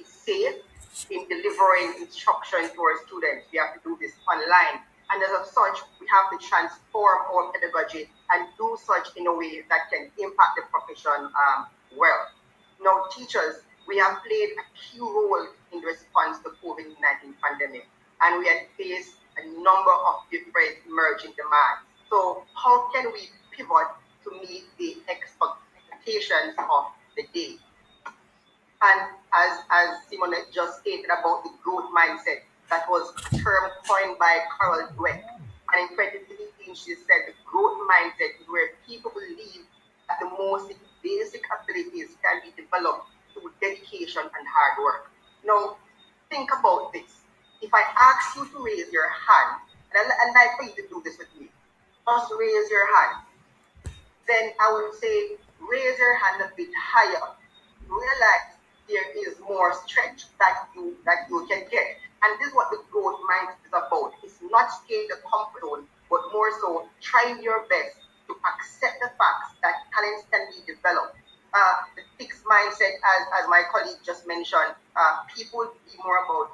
safe in delivering instruction to our students. We have to do this online. And as of such, we have to transform our pedagogy and do such in a way that can impact the profession well. Now, teachers, we have played a key role in response to COVID-19 pandemic, and we have faced a number of different emerging demands. So how can we pivot to meet the expectations of the day? And as Simone just stated about the growth mindset, that was a term coined by Carol Dweck. And in 2015, she said the growth mindset is where people believe that the most basic abilities can be developed through dedication and hard work. Now, think about this. If I ask you to raise your hand, and I'd like for you to do this with me, just raise your hand. Then I would say, raise your hand a bit higher. Realize there is more stretch that you can get. And this is what the growth mindset is about. It's not staying in the comfort zone, but more so trying your best to accept the facts that talents can be developed. The fixed mindset, as my colleague just mentioned, people be more about,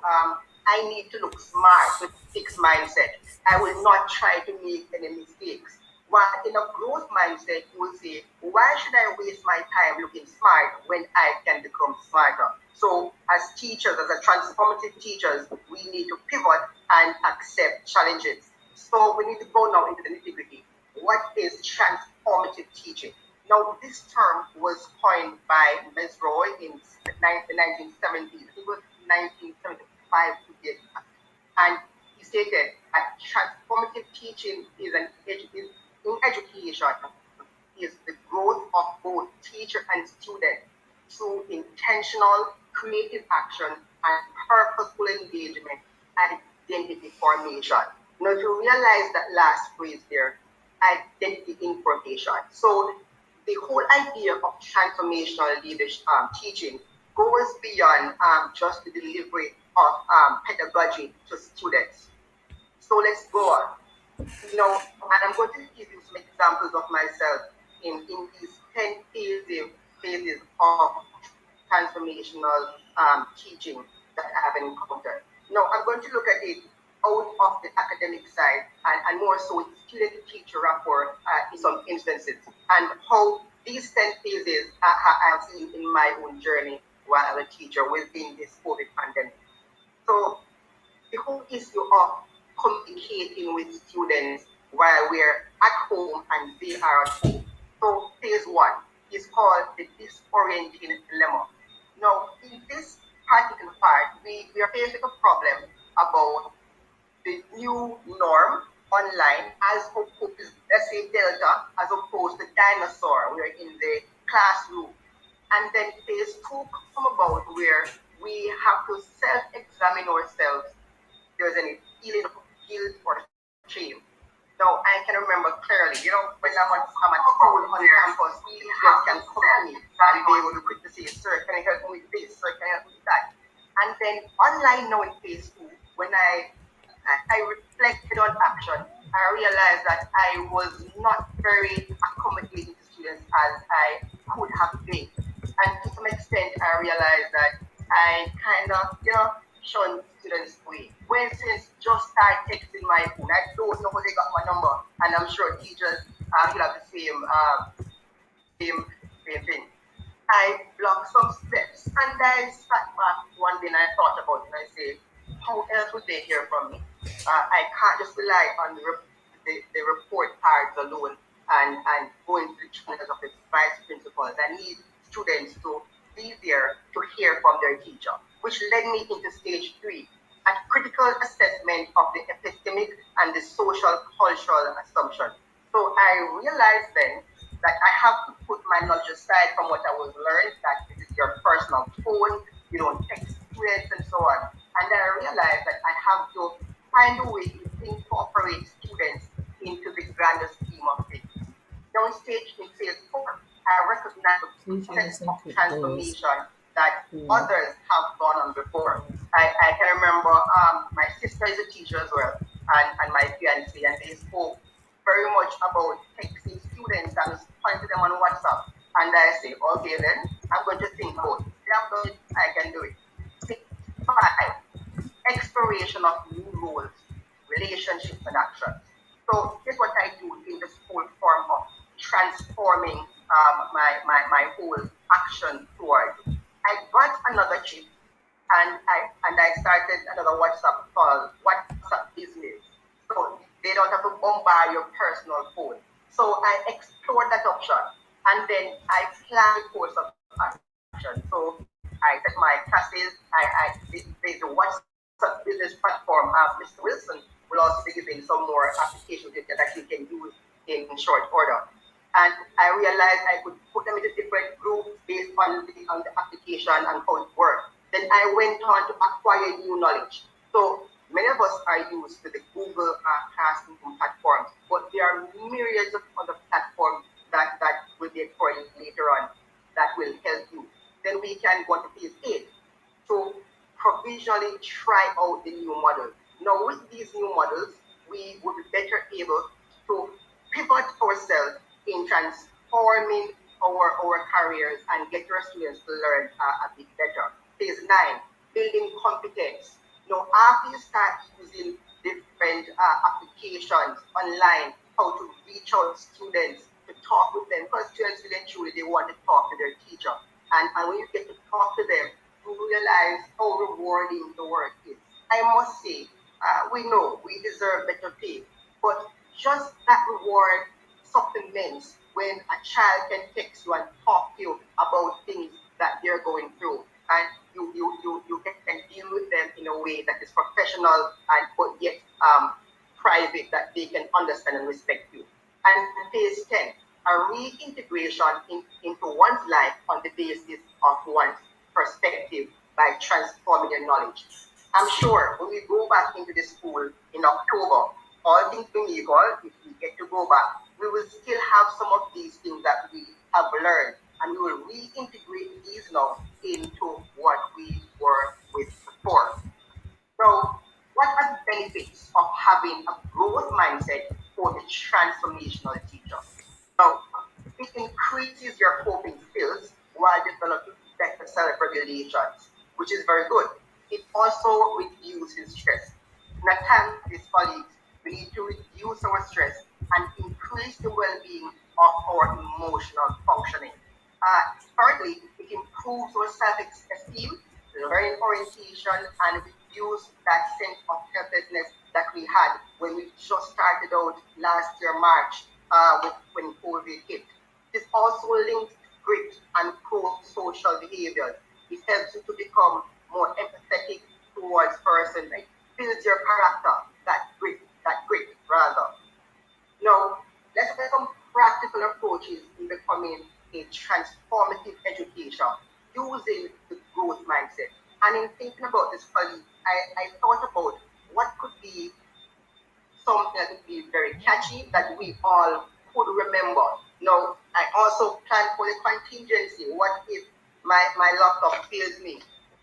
I need to look smart with fixed mindset. I will not try to make any mistakes. While in a growth mindset, you will say, why should I waste my time looking smart when I can become smarter? So as teachers, as a transformative teachers, we need to pivot and accept challenges. So we need to go now into the nitty-gritty. What is transformative teaching? Now, this term was coined by Ms. Roy in the 1970s. It was 1975 to get that. And he stated that transformative teaching is in education is the growth of both teacher and student through intentional, creative action and purposeful engagement and identity formation. Now, if you realize that last phrase there, identity information. So the whole idea of transformational leadership teaching goes beyond just the delivery of pedagogy to students. So let's go on. And I'm going to give you some examples of myself in these 10 phases of transformational teaching that I have encountered. Now, I'm going to look at it out of the academic side and more so student-teacher rapport in some instances, and how these 10 phases I have seen in my own journey while I'm a teacher within this COVID pandemic. So the whole issue of communicating with students while we're at home and they are at home. So phase one is called the disorienting dilemma. Now, in this particular part, we are faced with a problem about the new norm online as opposed to, let's say, Delta, as opposed to dinosaur. We're in the classroom. And then phase two come about where we have to self-examine ourselves if there's any feeling of guilt or shame. Now, I can remember clearly, when I'm at school on campus, teachers can come to me and they will be quick to say, sir, can you help me with this? Sir, can you help me with that? And then online now in phase two, when I reflected on action, I realized that I was not very accommodating to students as I could have been. And to some extent, I realized that I kind of, shun students' way. When students just start texting my phone, I don't know how they got my number, and I'm sure teachers will have the same thing. I blocked some steps, and I sat back one day and I thought about it and I say, how else would they hear from me? I can't just rely on the report cards alone and going to the channels of the vice principals. I need students to be there to hear from their teacher, which led me into stage 3, a critical assessment of the epistemic and the social cultural assumption. So I realized then that I have to put my knowledge aside from what I was learned, that this is your personal phone, you don't text students and so on. And then I realized that I have to find a way to incorporate students into the grander scheme of things. Now in phase 4, I recognize the process of transformation that others have gone on before. I can remember my sister is a teacher as well, and my fiance, and they spoke very much about texting students and pointing them on WhatsApp. And I say, okay, then I'm going to think about it. If I've done it, I can do it. Phase 5, exploration of new roles, relationships, and actions. So here's what I do in this whole form of transforming my whole action towards. I got another chip and I started another WhatsApp called WhatsApp Business. So they don't have to bombard your personal phone. So I explored that option and then I planned a course of action. So I set my classes, there's a WhatsApp business platform. Mr. Wilson will also be giving some more applications that you can use in short order. And I realized I could put them into different groups based on the application and how it worked. Then I went on to acquire new knowledge. So many of us are used to the Google Classroom platforms, but there are myriads of other platforms that will be explored later on that will help you. Then we can go to phase 8 to provisionally try out the new model. Now, with these new models, we would be better able to pivot ourselves in transforming our careers and get our students to learn a bit better. Phase 9, building competence. Now, after you start using different applications online, how to reach out to students, to talk with them, because students really and truly, they want to talk to their teacher. And when you get to talk to them, you realize how rewarding the work is. I must say, we know we deserve better pay, but just that reward supplements when a child can text you and talk to you about things that they're going through, and you can deal with them in a way that is professional and but yet private, that they can understand and respect you. And phase 10, a reintegration into one's life on the basis of one's perspective by transforming their knowledge. I'm sure when we go back into the school in October, all things being equal, if we get to go back, we will still have some of these things that we have learned, and we will reintegrate these now into what we were with before. So, what are the benefits of having a growth mindset for the transformational teacher? Now, it increases your coping skills while developing better self-regulations, which is very good. It also reduces stress. In a time with these colleagues, we need to reduce our stress and increase the well-being of our emotional functioning. Thirdly, it improves our self-esteem, learning orientation, and reduce that sense of helplessness that we had when we just started out last year, March, when COVID hit. This also links grit and pro-social behaviors. It helps you to become more empathetic towards person. It builds your character, that grit rather. Now, let's look at some practical approaches in becoming a transformative education using the growth mindset. And in thinking about this study, I thought about what could be something that would be very catchy that we all could remember. Now, I also planned for the contingency. What if my laptop fails me?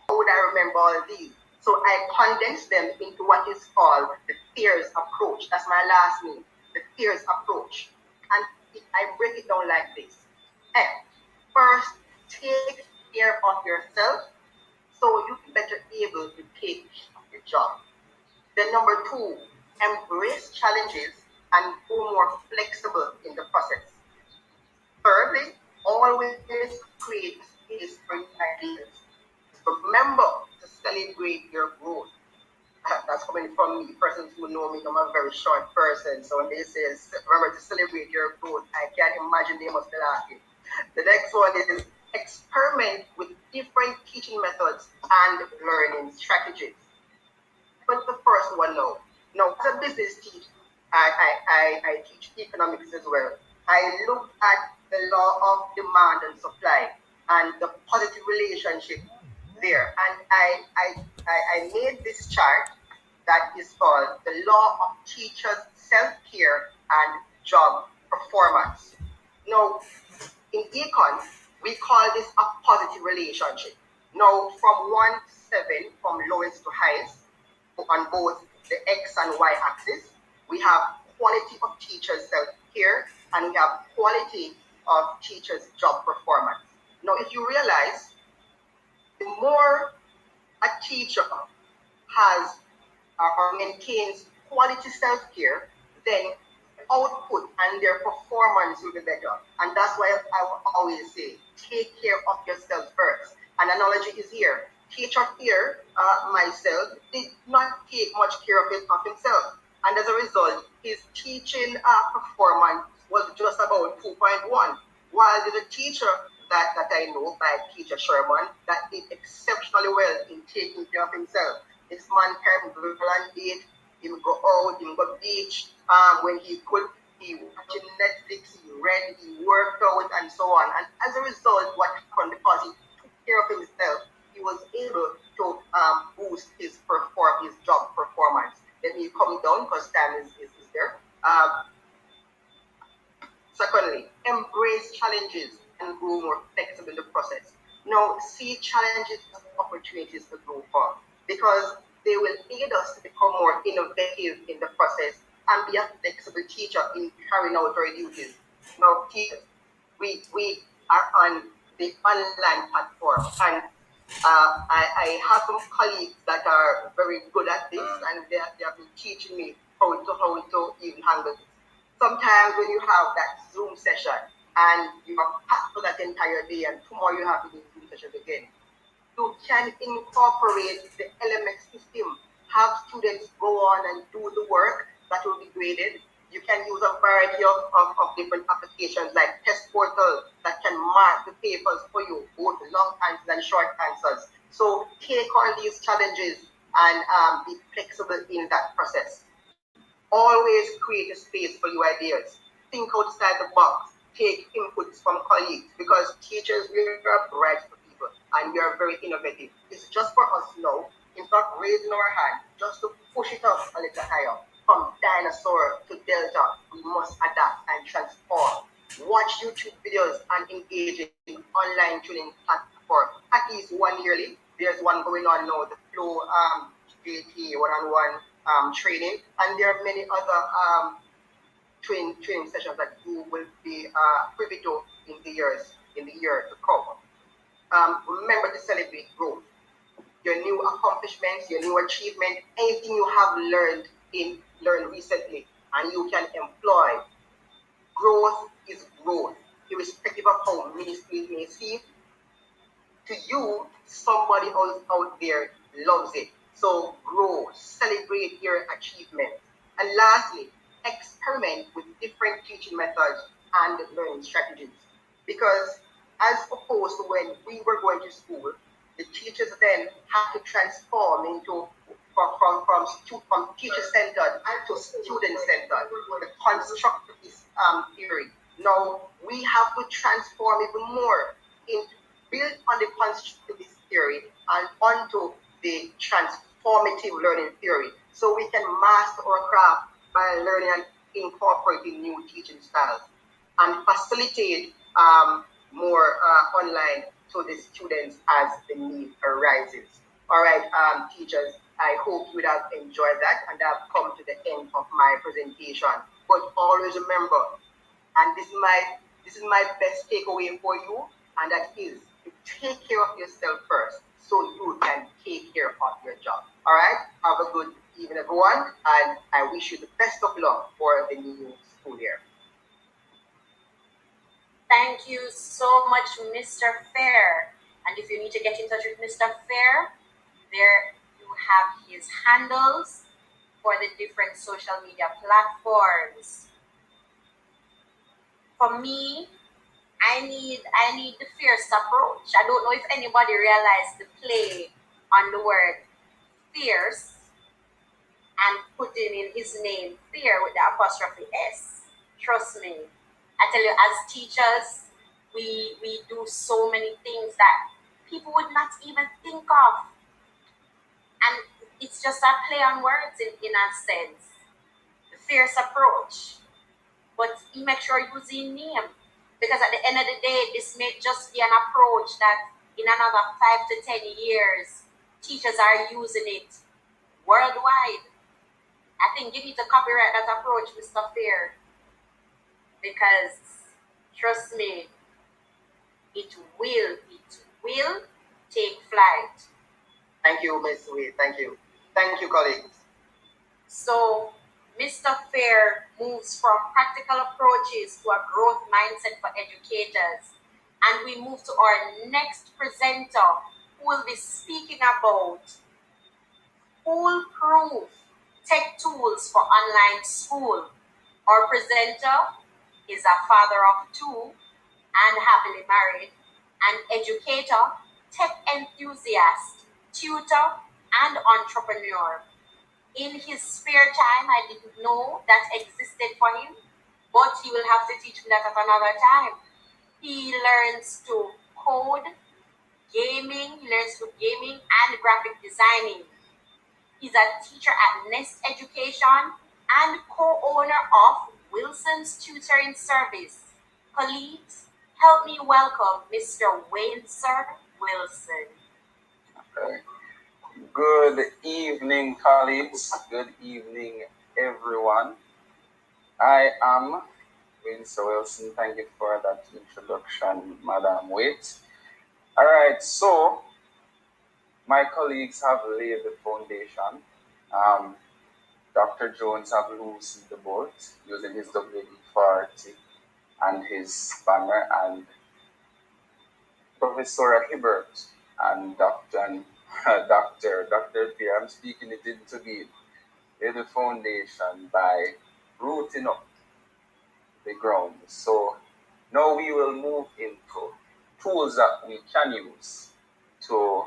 How would I remember all these? So I condensed them into what is called the FEARE approach. That's my last name, the FEARE approach. And I break it down like this. F, first, take care of yourself so you'll be better able to take the job. Then number 2, embrace challenges and go more flexible in the process. Thirdly, always create space for new ideas. Remember to celebrate your growth. That's coming from me. Persons who know me, I'm a very short person. So when they say, remember to celebrate your growth, I can't imagine they must be laughing. The next one is experiment with different teaching methods and learning strategies. But the first one now. Now, as a business teacher, I teach economics as well. I look at the law of demand and supply and the positive relationship there. And I made this chart that is called the law of teachers' self-care and job performance. Now, in econ, we call this a positive relationship. Now, from 1 to 7, from lowest to highest, on both the X and Y axis, we have quality of teachers' self-care and we have quality of teachers' job performance. Now, if you realize, the more a teacher has or maintains quality self-care, then output and their performance will be better. And that's why I will always say, take care of yourself first. An analogy is here. Teacher here, myself, did not take much care of himself. And as a result, his teaching performance was just about 2.1. While there's a teacher that I know by Kitson Sherman that did exceptionally well in taking care of himself. This man can go on date, he would go out, he would go beach, when he could, he watching Netflix, he read, he worked out, and so on. And as a result, what happened, because he took care of himself, he was able to boost his job performance. Let me come down because time is there. Secondly, embrace challenges and grow more flexible in the process. Now, see challenges as opportunities to grow from, because they will aid us to become more innovative in the process and be a flexible teacher in carrying out our duties. Now, teachers, we are on the online platform, and I have some colleagues that are very good at this, and they have been teaching me how to even handle this. Sometimes when you have that Zoom session and you are packed for that entire day, and tomorrow you have the Zoom session again, you can incorporate the LMS system, have students go on and do the work that will be graded. You can use a variety of different applications like Test Portal that can mark the papers for you, both long answers and short answers. So take on these challenges and be flexible in that process. Always create a space for your ideas. Think outside the box. Take inputs from colleagues, because teachers, we are bright people and we are very innovative. It's just for us now, in fact, raising our hand, just to push it up a little higher. From dinosaur to delta, we must adapt and transform. Watch YouTube videos and engage in online training platform at least 1 yearly. There's one going on now, the Flow JT one-on-one training, and there are many other training sessions that you will be privy to in the year to come. Remember to celebrate growth, your new accomplishments, your new achievement, anything you have learned recently, and you can employ. Growth is growth, irrespective of how minuscule it may seem. To you, somebody else out there loves it. So grow, celebrate your achievements. And lastly, experiment with different teaching methods and learning strategies. Because as opposed to when we were going to school, the teachers then have to transform into from teacher-centered to student-centered, the constructivist theory. Now we have to transform even more in build on the constructivist theory and onto the transformative learning theory, so we can master our craft by learning and incorporating new teaching styles and facilitate more online to the students as the need arises. All right, teachers, I hope you would have enjoyed that, and I've come to the end of my presentation. But always remember, and this is my best takeaway for you, and that is to take care of yourself first so you can take care of your job. All right, have a good evening, everyone, and I wish you the best of luck for the new school year. Thank you so much, Mr. FEARE. And if you need to get in touch with Mr. FEARE, there you have his handles for the different social media platforms. For me, I need the fierce approach. I don't know if anybody realized the play on the word fierce and putting in his name FEARE with the apostrophe S. Trust me. I tell you, as teachers, we do so many things that people would not even think of. And it's just a play on words in a sense. The fierce approach. But you make sure you use the name. Because at the end of the day, this may just be an approach that in another 5 to 10 years, teachers are using it worldwide. I think you need to copyright that approach, Mr. FEARE. Because trust me, it will take flight. Thank you, Ms. Wade. Thank you. Thank you, colleagues. So Mr. FEARE moves from practical approaches to a growth mindset for educators. And we move to our next presenter, who will be speaking about foolproof tech tools for online school. Our presenter is a father of 2 and happily married, an educator, tech enthusiast, tutor, and entrepreneur. In his spare time, I didn't know that existed for him, but he will have to teach me that at another time. He learns to code, gaming, he learns to gaming and graphic designing. He's a teacher at Nest Education and co-owner of Wilson's Tutoring Service. Colleagues, help me welcome Mr. Windsor Wilson. Okay. Good evening, colleagues. Good evening, everyone. I am Windsor Wilson. Thank you for that introduction, Madam Waite. All right, so my colleagues have laid the foundation. Dr. Jones have loosened the boat using his WD-40 and his spanner, and Professor Hibbert and Dr. FEARE, I'm speaking it into being, laid the foundation by rooting up the ground. So now we will move into tools that we can use to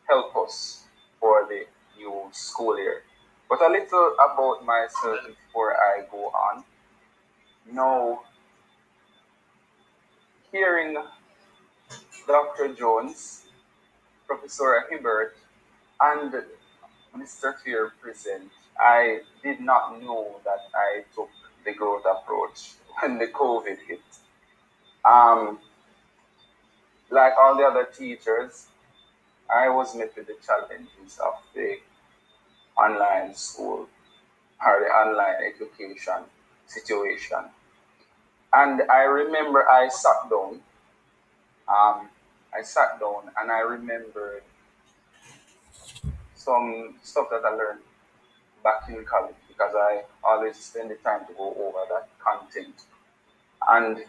help us for the new school year. But a little about myself before I go on. Now, hearing Dr. Jones, Professor Hibbert, and Mr. FEARE present, I did not know that I took the growth approach when the COVID hit. Like all the other teachers, I was met with the challenges of the online school or the online education situation. And I remember I sat down and I remembered some stuff that I learned back in college, because I always spend the time to go over that content. And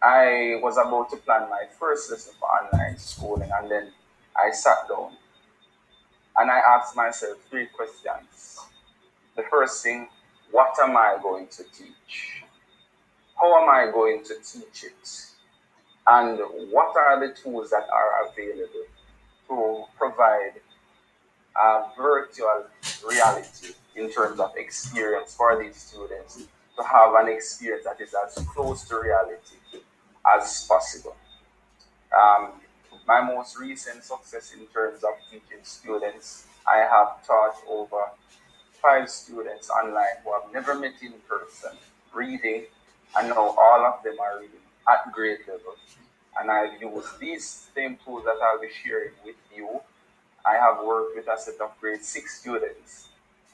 I was about to plan my first lesson for online schooling, and then I sat down and I asked myself 3 questions. The first thing, what am I going to teach? How am I going to teach it? And what are the tools that are available to provide a virtual reality in terms of experience for these students to have an experience that is as close to reality as possible. My most recent success in terms of teaching students, I have taught over 5 students online who have never met in person reading, and now all of them are reading at grade level. And I've used these same tools that I'll be sharing with you. I have worked with a set of grade 6 students.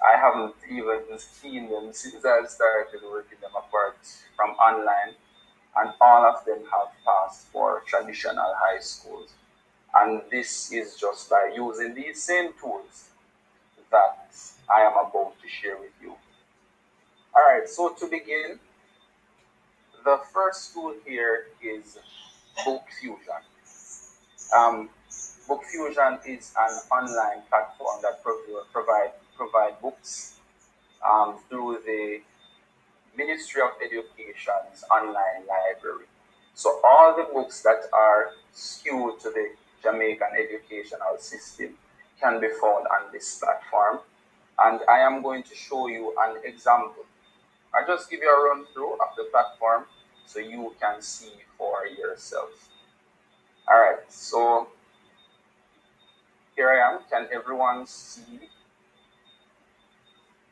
I haven't even seen them since I started working them apart from online, and all of them have passed for traditional high schools. And this is just by using these same tools that I am about to share with you. All right, so to begin, the first tool here is Book Fusion. Book Fusion is an online platform that provide books through the Ministry of Education's online library. So all the books that are skewed to the Jamaican educational system can be found on this platform. And I am going to show you an example. I'll just give you a run through of the platform so you can see for yourself. All right, so here I am. Can everyone see?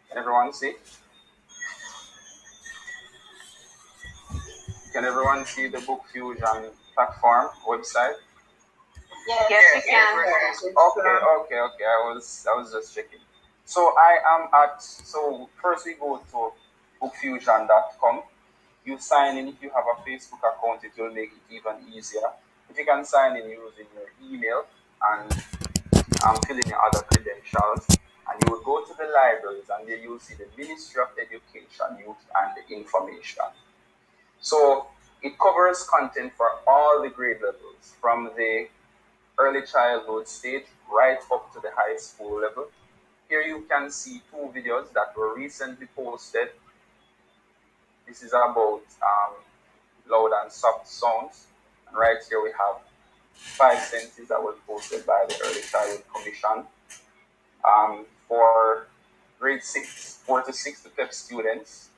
Can everyone see? Can everyone see the Book Fusion platform website? Yes, we can. Okay. I was just checking. So I am at. So first we go to bookfusion.com. You sign in. If you have a Facebook account, it will make it even easier. If you can sign in using your email and fill in your other credentials, and you will go to the libraries, and there you will see the Ministry of Education, Youth and Information. So it covers content for all the grade levels, from the early childhood stage right up to the high school level. Here you can see two videos that were recently posted. This is about loud and soft sounds. And right here we have 5 sentences that were posted by the Early Childhood Commission. For grade 6, 4 to 6 to 5 students,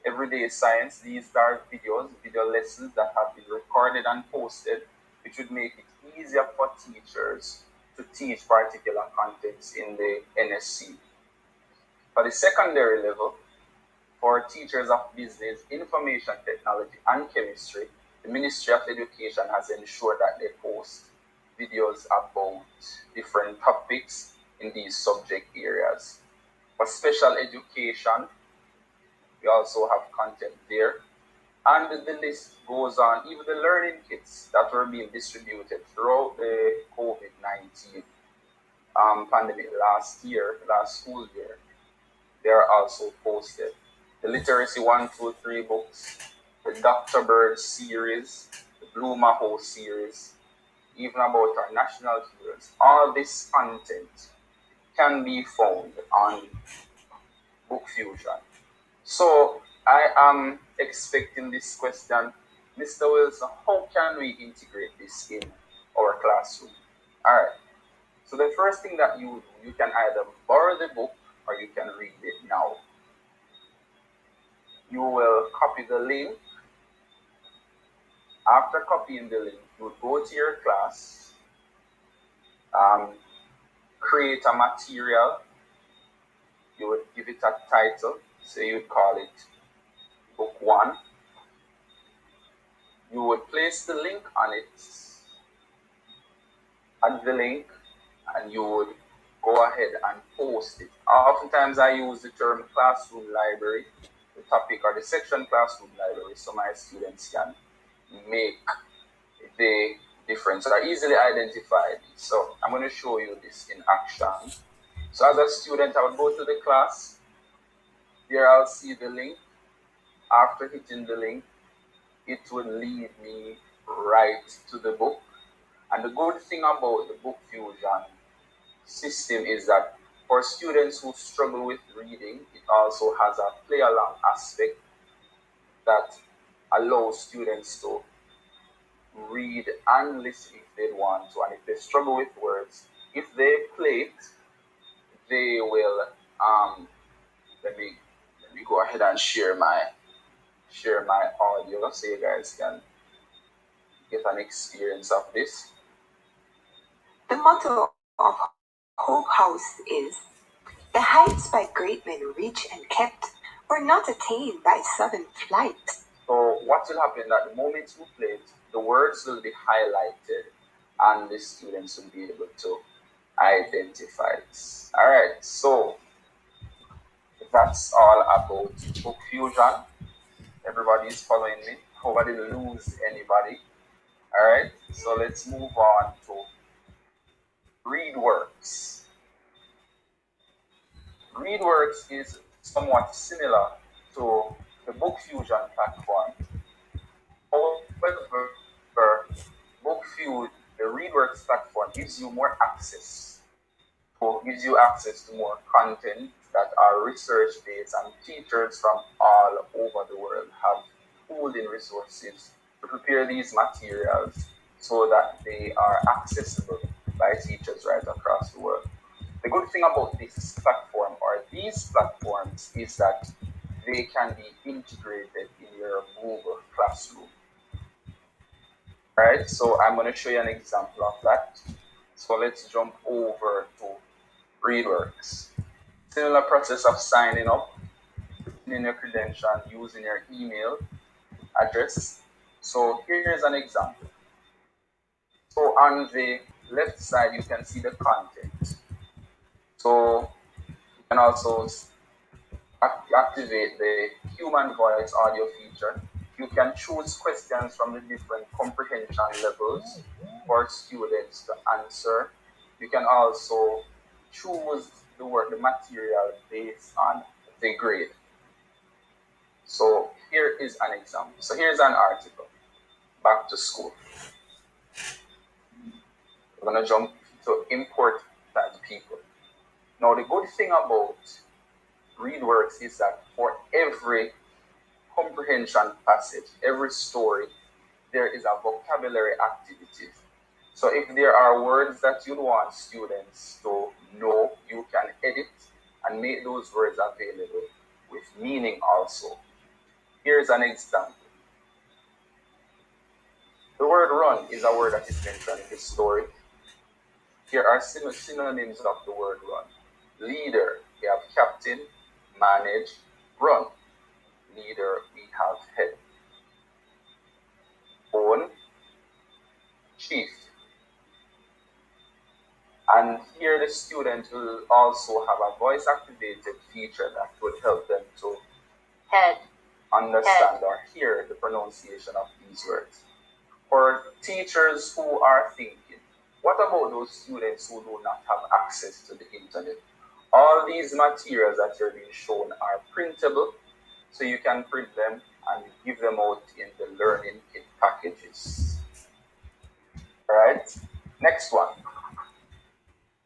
everyday science, these are video lessons that have been recorded and posted, which would make it easier for teachers to teach particular contents in the NSC. For the secondary level, for teachers of business, information technology, and chemistry, the Ministry of Education has ensured that they post videos about different topics in these subject areas. For special education, we also have content there. And the list goes on. Even the learning kits that were being distributed throughout the COVID-19 pandemic last school year, they are also posted. The Literacy 1, 2, 3 books, the Dr. Bird series, the Blue Maho series, even about our national heroes. All this content can be found on Book Fusion. So I am expecting this question, Mr. Wilson, how can we integrate this in our classroom? All right. So the first thing that you can either borrow the book or you can read it now. You will copy the link. After copying the link, you would go to your class, create a material. You would give it a title. So you would call it Book 1. You would place the link on it, add the link, and you would go ahead and post it. Oftentimes I use the term classroom library, the topic or the section classroom library, so my students can make the difference or easily identify it. So I'm going to show you this in action. So as a student, I would go to the class. Here I'll see the link. After hitting the link, it will lead me right to the book. And the good thing about the Book Fusion system is that for students who struggle with reading, it also has a play-along aspect that allows students to read and listen if they want to. And if they struggle with words, if they play it, they will let me go ahead and share my audio so you guys can get an experience of this. The motto of Hope House is, "The heights by great men reached and kept were not attained by sudden flight." So what will happen at the moment you play it, the words will be highlighted and the students will be able to identify it. All right, so that's all about Book Fusion. Everybody is following me. Hope I didn't lose anybody. All right, so let's move on to ReadWorks. ReadWorks is somewhat similar to the Book Fusion platform. However, the ReadWorks platform gives you more access. So gives you access to more content that are research-based, and teachers from all over the world have pooled in resources to prepare these materials so that they are accessible by teachers right across the world. The good thing about this platform or these platforms is that they can be integrated in your Google Classroom. Right, so I'm going to show you an example of that. So let's jump over to ReadWorks. Similar process of signing up, putting in your credential, using your email address. So here's an example. So on the left side, you can see the content. So you can also activate the human voice audio feature. You can choose questions from the different comprehension levels for students to answer. You can also choose the material based on the grade. So here is an example. So here's an article, Back to School. We're going to jump to important people. Now, the good thing about ReadWorks is that for every comprehension passage, every story, there is a vocabulary activity. So if there are words that you want students to know, you can edit and make those words available with meaning also. Here's an example. The word run is a word that is mentioned in this story. Here are synonyms of the word run. Leader, we have captain, manage, run. Leader, we have head. Own, chief. And here the student will also have a voice activated feature that would help them to understand or hear the pronunciation of these words. For teachers who are thinking, what about those students who do not have access to the internet? All these materials that you're being shown are printable, so you can print them and give them out in the learning kit packages. All right, next one.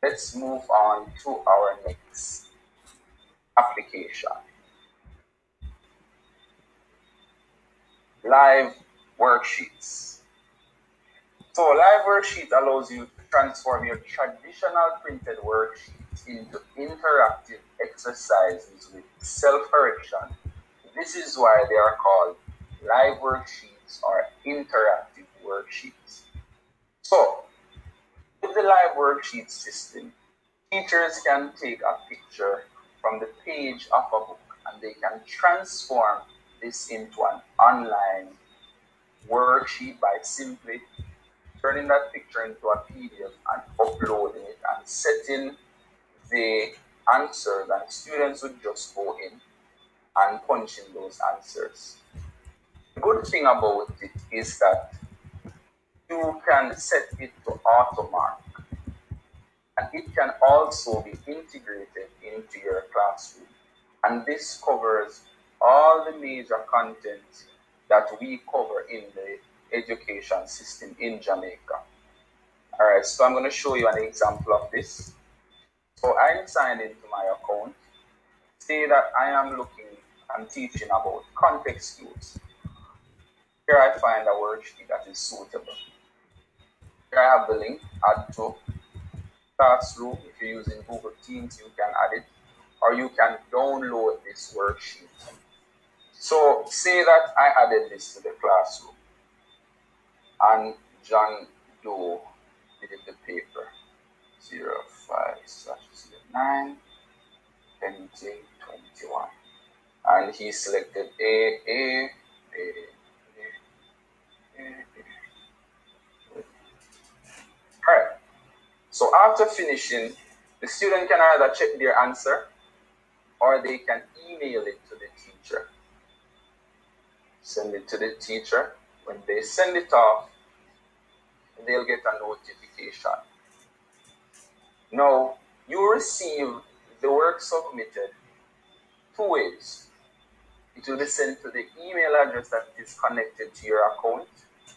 Let's move on to our next application. Live worksheets. So live worksheet allows you to transform your traditional printed worksheets into interactive exercises with self-correction. This is why they are called live worksheets or interactive worksheets. So with the live worksheet system, teachers can take a picture from the page of a book and they can transform this into an online worksheet by simply turning that picture into a PDF and uploading it and setting the answers, and students would just go in and punch in those answers. The good thing about it is that you can set it to auto mark, and it can also be integrated into your classroom. And this covers all the major content that we cover in the education system in Jamaica. All right, so I'm going to show you an example of this. So I'm signed into my account. Say that I am teaching about context clues. Here I find a worksheet that is suitable. Here I have the link, add to Classroom. If you're using Google Teams, you can add it, or you can download this worksheet. So say that I added this to the classroom, and John Doe did the paper 05/09 2021, and he selected A. All right. So after finishing, the student can either check their answer or they can email it to the teacher. Send it to the teacher. When they send it off, they'll get a notification. Now, you receive the work submitted 2 ways. It will be sent to the email address that is connected to your account,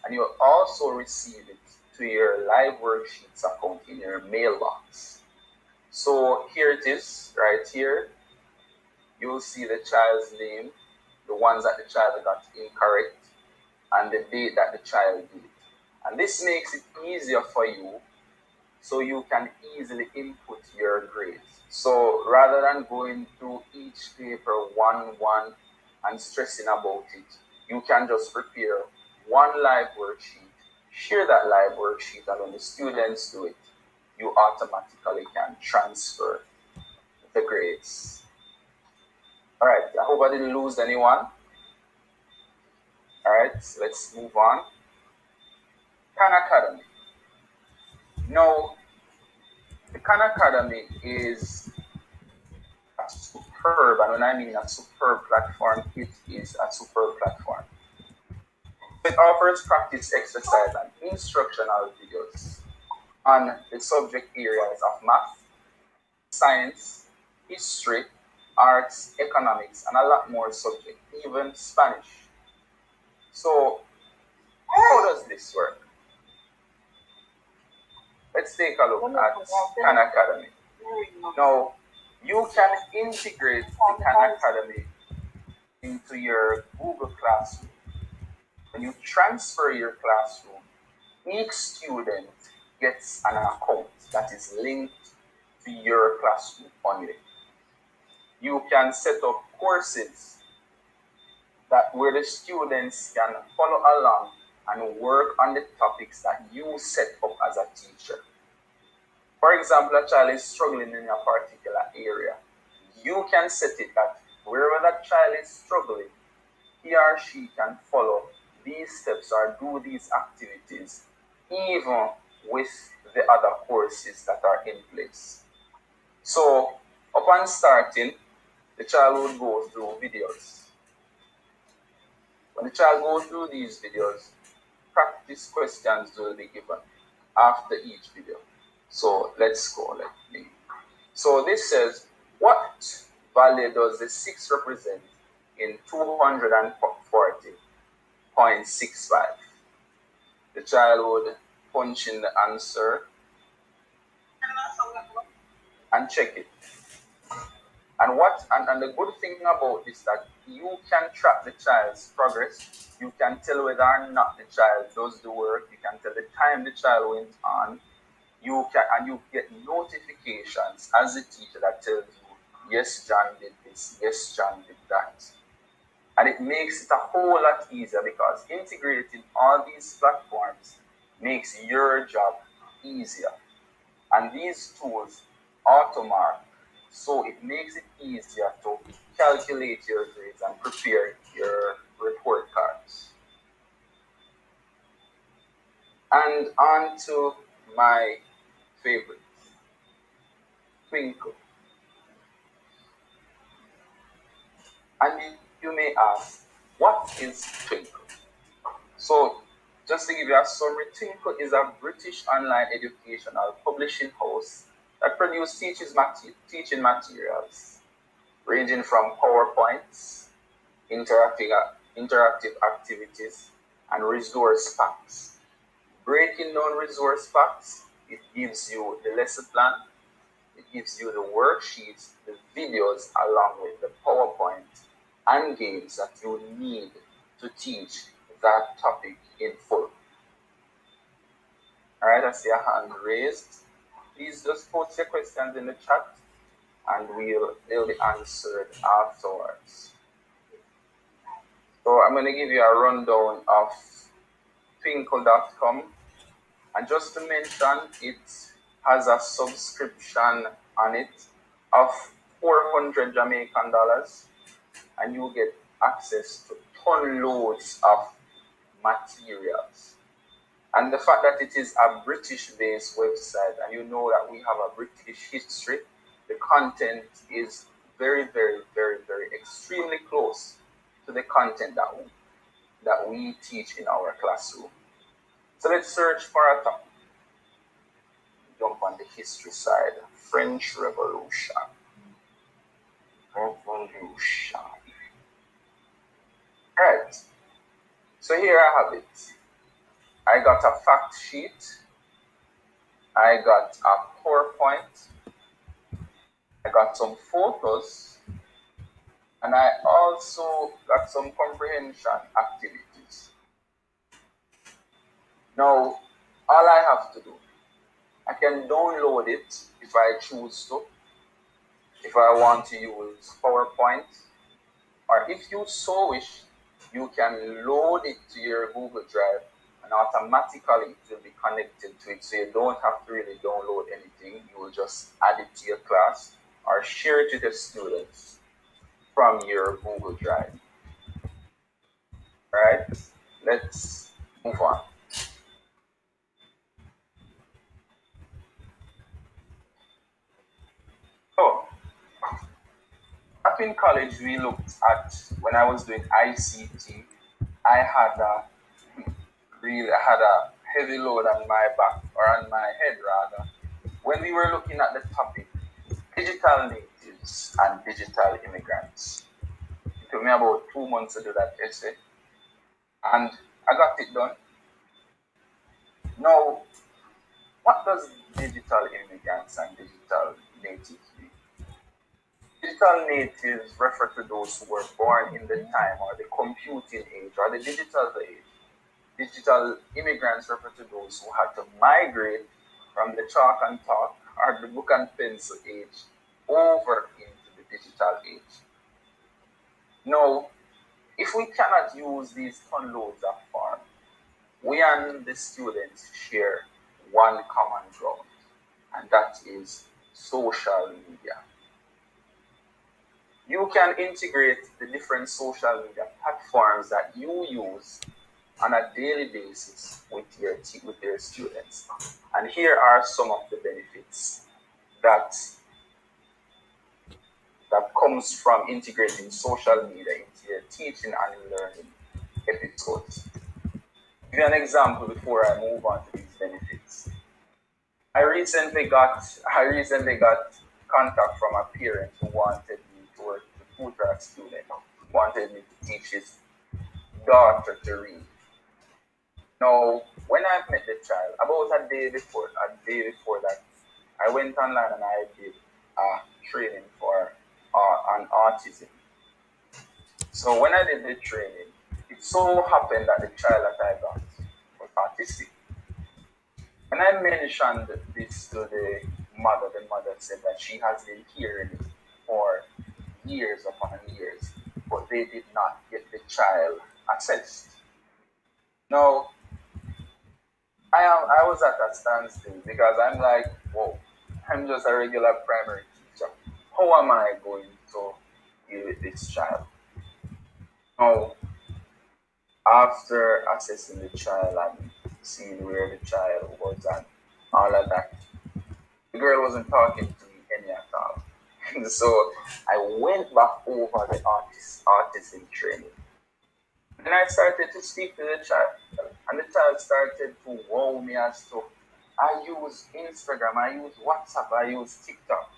and you'll also receive it into your live worksheets account in your mailbox. So here it is, right here. You will see the child's name, the ones that the child got incorrect, and the date that the child did. And this makes it easier for you, so you can easily input your grades. So rather than going through each paper one and stressing about it, you can just prepare one live worksheet, share that live worksheet, and when the students do it, you automatically can transfer the grades. All right, I hope I didn't lose anyone. All right, let's move on. Khan Academy. Now, the Khan Academy is a superb, and when I mean a superb platform, it is a superb platform. It offers practice exercise and instructional videos on the subject areas of math, science, history, arts, economics, and a lot more subjects, even Spanish. So, how does this work? Let's take a look at Khan Academy. Now, you can integrate the Khan Academy into your Google Classroom. When you transfer your classroom, each student gets an account that is linked to your classroom only. You can set up courses where the students can follow along and work on the topics that you set up as a teacher. For example, a child is struggling in a particular area. You can set it that wherever that child is struggling, he or she can follow these steps or do these activities, even with the other courses that are in place. So, upon starting, the child will go through videos. When the child goes through these videos, practice questions will be given after each video. So let's go. So this says, what value does the 6 represent in 240.65? The child would punch in the answer and check it. And the good thing about this is that you can track the child's progress. You can tell whether or not the child does the work. You can tell the time the child went on. You get notifications as a teacher that tells you, yes, John did this, yes, John did that. And it makes it a whole lot easier because integrating all these platforms makes your job easier. And these tools auto-mark, so it makes it easier to calculate your grades and prepare your report cards. And on to my favorite, Twinkle. And you may ask, what is Twinkle? So, just to give you a summary, Twinkle is a British online educational publishing house that produces teaching materials ranging from PowerPoints, interactive activities, and resource packs. Breaking down resource packs, it gives you the lesson plan, it gives you the worksheets, the videos, along with the PowerPoint and games that you need to teach that topic in full. All right, I see a hand raised. Please just post your questions in the chat and they'll be answered afterwards. So I'm going to give you a rundown of twinkle.com. And just to mention, it has a subscription on it of 400 Jamaican dollars, and you get access to ton loads of materials. And the fact that it is a British-based website, and you know that we have a British history, the content is very, very, very, very extremely close to the content that we teach in our classroom. So let's search for a topic. Jump on the history side. French Revolution. Right. So here I have it. I got a fact sheet I got a PowerPoint, I got some photos, and I also got some comprehension activities. Now, all I have to do, I can download it if I choose to, if I want to use PowerPoint, or if you so wish, you can load it to your Google Drive and automatically it will be connected to it. So you don't have to really download anything. You will just add it to your class or share it with the students from your Google Drive. All right, let's move on. So, up in college, we looked at, when I was doing ICT, I had a heavy load on my back, or on my head rather, when we were looking at the topic, digital natives and digital immigrants. It took me about 2 months to do that essay, and I got it done. Now, what does digital immigrants and digital natives mean? Digital natives refer to those who were born in the time or the computing age or the digital age. Digital immigrants refer to those who had to migrate from the chalk and talk or the book and pencil age over into the digital age. Now, if we cannot use these downloads of form, we and the students share one common ground, and that is social media. You can integrate the different social media platforms that you use on a daily basis with your students. And here are some of the benefits that comes from integrating social media into your teaching and learning episodes. Give you an example before I move on to these benefits. I recently got contact from a parent who wanted me to work to tutor a student, who wanted me to teach his daughter to read. Now, when I met the child, about a day before that, I went online and I did a training for on autism. So when I did the training, it so happened that the child that I got was autistic. When I mentioned this to the mother said that she has been hearing it for years upon years, but they did not get the child assessed. Now, I was at a standstill because I'm like, whoa, I'm just a regular primary teacher. How am I going to deal with this child? Now, after assessing the child and seeing where the child was and all of that, the girl wasn't talking to me any at all. So I went back over the autism training. And I started to speak to the child, and the child started to wow me as to, I use Instagram, I use WhatsApp, I use TikTok.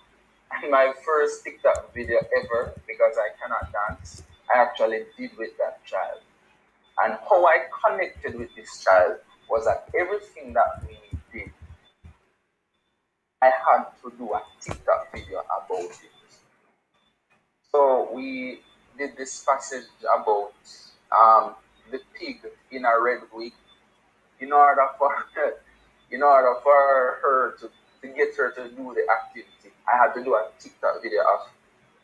And my first TikTok video ever, because I cannot dance, I actually did with that child. And how I connected with this child was that everything that we did, I had to do a TikTok video about it. So we did this passage about the pig in a red wig. In order for her to get her to do the activity, I had to do a TikTok video of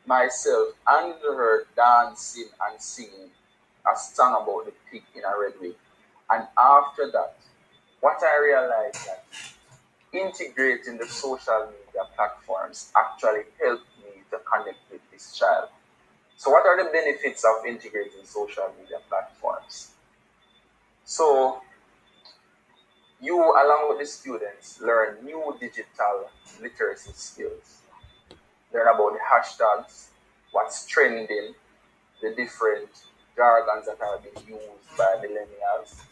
myself and her dancing and singing a song about the pig in a red wig. And after that, what I realized that integrating the social media platforms actually helped me to connect with this child. So what are the benefits of integrating social media platforms? So you, along with the students, learn new digital literacy skills. Learn about the hashtags, what's trending, the different jargons that are being used by millennials.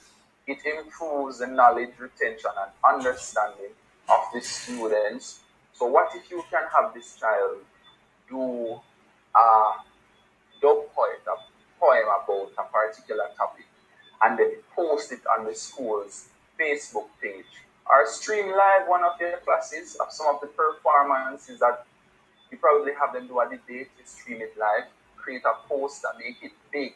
It improves the knowledge retention and understanding of the students. So what if you can have this child do a poem about a particular topic and then post it on the school's Facebook page or stream live one of your classes of some of the performances that you probably have them do a debate, you stream it live, create a post and make it big,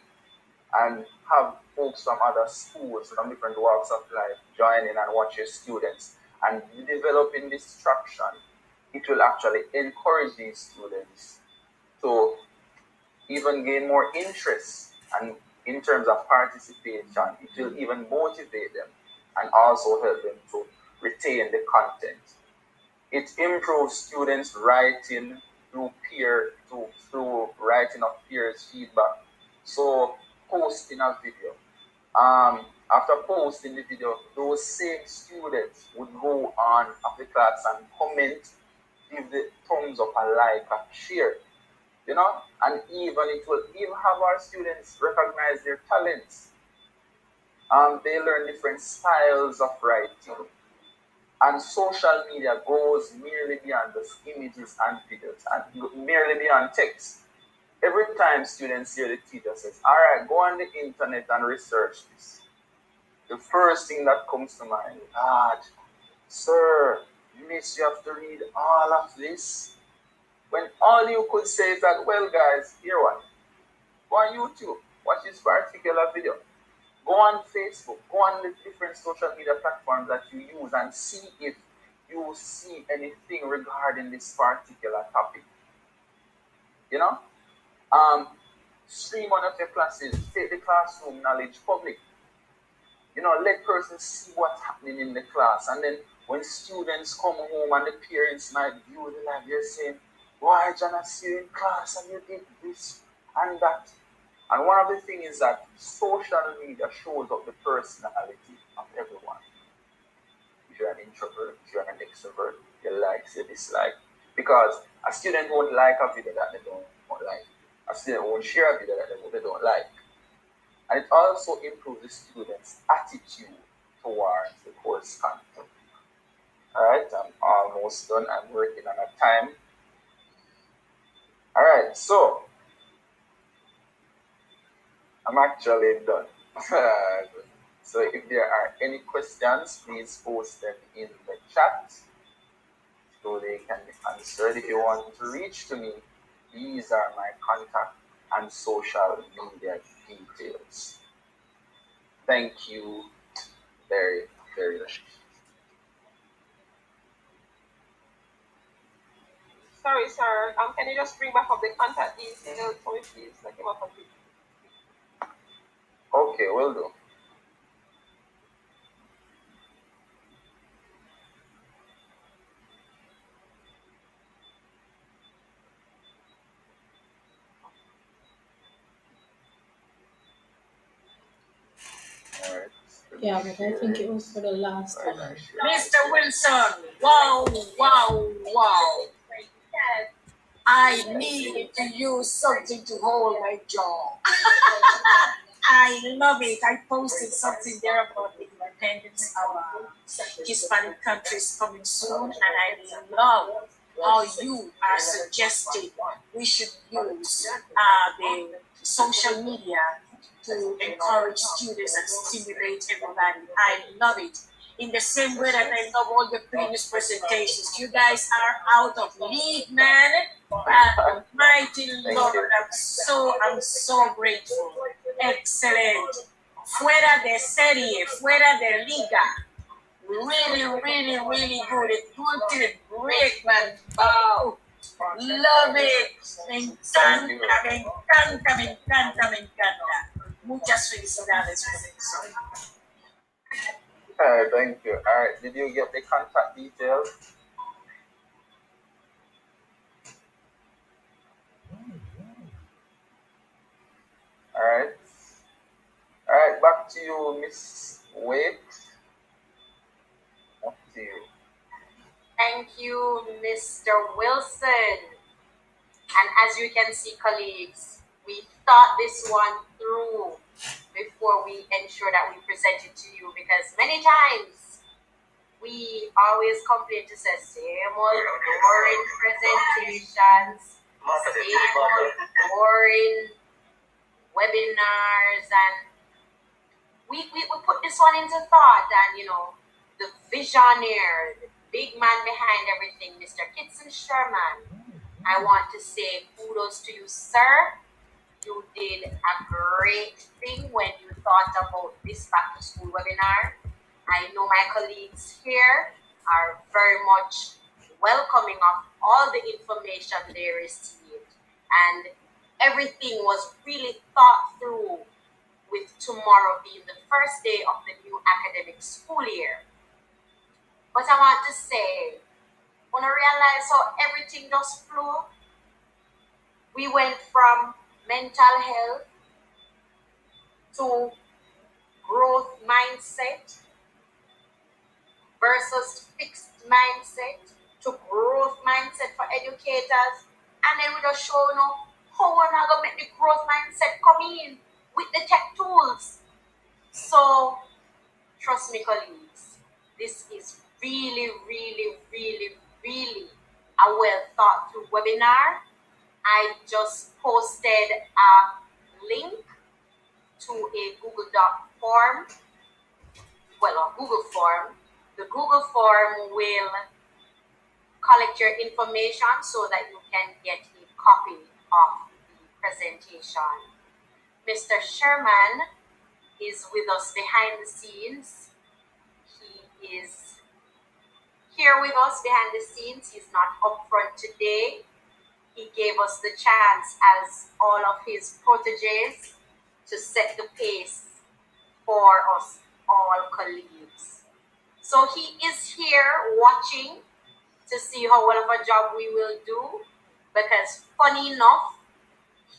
and have folks from other schools, from different walks of life, join in and watch your students. And developing this traction, it will actually encourage these students to even gain more interest, and in terms of participation, it will even motivate them and also help them to retain the content. It improves students' writing through writing of peers' feedback. So posting a video. After posting the video, those same students would go on after class and comment, give the thumbs up, a like, a share. And even it will even have our students recognize their talents. They learn different styles of writing. And social media goes merely beyond just images and videos and merely beyond text. Every time students hear the teacher says, all right, go on the internet and research this, the first thing that comes to mind, God, sir, miss, you have to read all of this. When all you could say is that, well, guys, here one, go on YouTube, watch this particular video. Go on Facebook, go on the different social media platforms that you use and see if you see anything regarding this particular topic. Stream one of your classes, take the classroom knowledge public. Let persons see what's happening in the class. And then when students come home and the parents might view the live, they're saying, why, John, I see you in class and you did this and that. And one of the things is that social media shows up the personality of everyone. If you're an introvert, if you're an extrovert, your likes, your dislike. Because a student won't like a video that they don't like. A student won't share a video that they don't like. And it also improves the student's attitude towards the course content. Alright, I'm almost done. I'm working on a time. Alright, so I'm actually done. So if there are any questions, please post them in the chat so they can be answered. If you want to reach to me, these are my contact and social media details. Thank you very, very much. Sorry, sir. Can you just bring back up the contact details for me, please? Okay, will do. Alright. Yeah, but I think it was for the last one. Mr. Wilson, wow. I need to use something to hold my jaw. I love it. I posted something there about the independence of Hispanic countries coming soon, and I love how you are suggesting we should use the social media to encourage students and stimulate everybody. I love it. In the same way that I love all the previous presentations, you guys are out of league, man. Mighty Lord, I'm so grateful. Excellent. Fuera de serie, fuera de liga. Really, really, really good. It good, great, man. Wow. Love it. Me encanta. Muchas felicidades por eso. Thank you. Alright, did you get the contact details? Alright, back to you, Miss Wade. Up to you. Thank you, Mr. Wilson. And as you can see, colleagues, we thought this one through before we ensure that we present it to you, because many times we always complain to say same old boring presentations, same old boring webinars, and we put this one into thought, and the visionary, the big man behind everything, Mr. Kitson Sherman. I want to say kudos to you, sir. You did a great thing when you thought about this back to school webinar. I know my colleagues here are very much welcoming of all the information they received, and everything was really thought through, with tomorrow being the first day of the new academic school year. But I want to say, when I realize how everything just flew, we went from mental health to growth mindset versus fixed mindset to growth mindset for educators. And then we just show how we're not going to make the growth mindset come in with the tech tools. So, trust me, colleagues, this is really, really, really, really a well thought through webinar. I just posted a link to a Google Doc form, a Google form. The Google form will collect your information so that you can get a copy of the presentation. Mr. Sherman is with us behind the scenes. He is here with us behind the scenes. He's not up front today. He gave us the chance, as all of his proteges, to set the pace for us all colleagues. So he is here watching to see how well of a job we will do, because funny enough,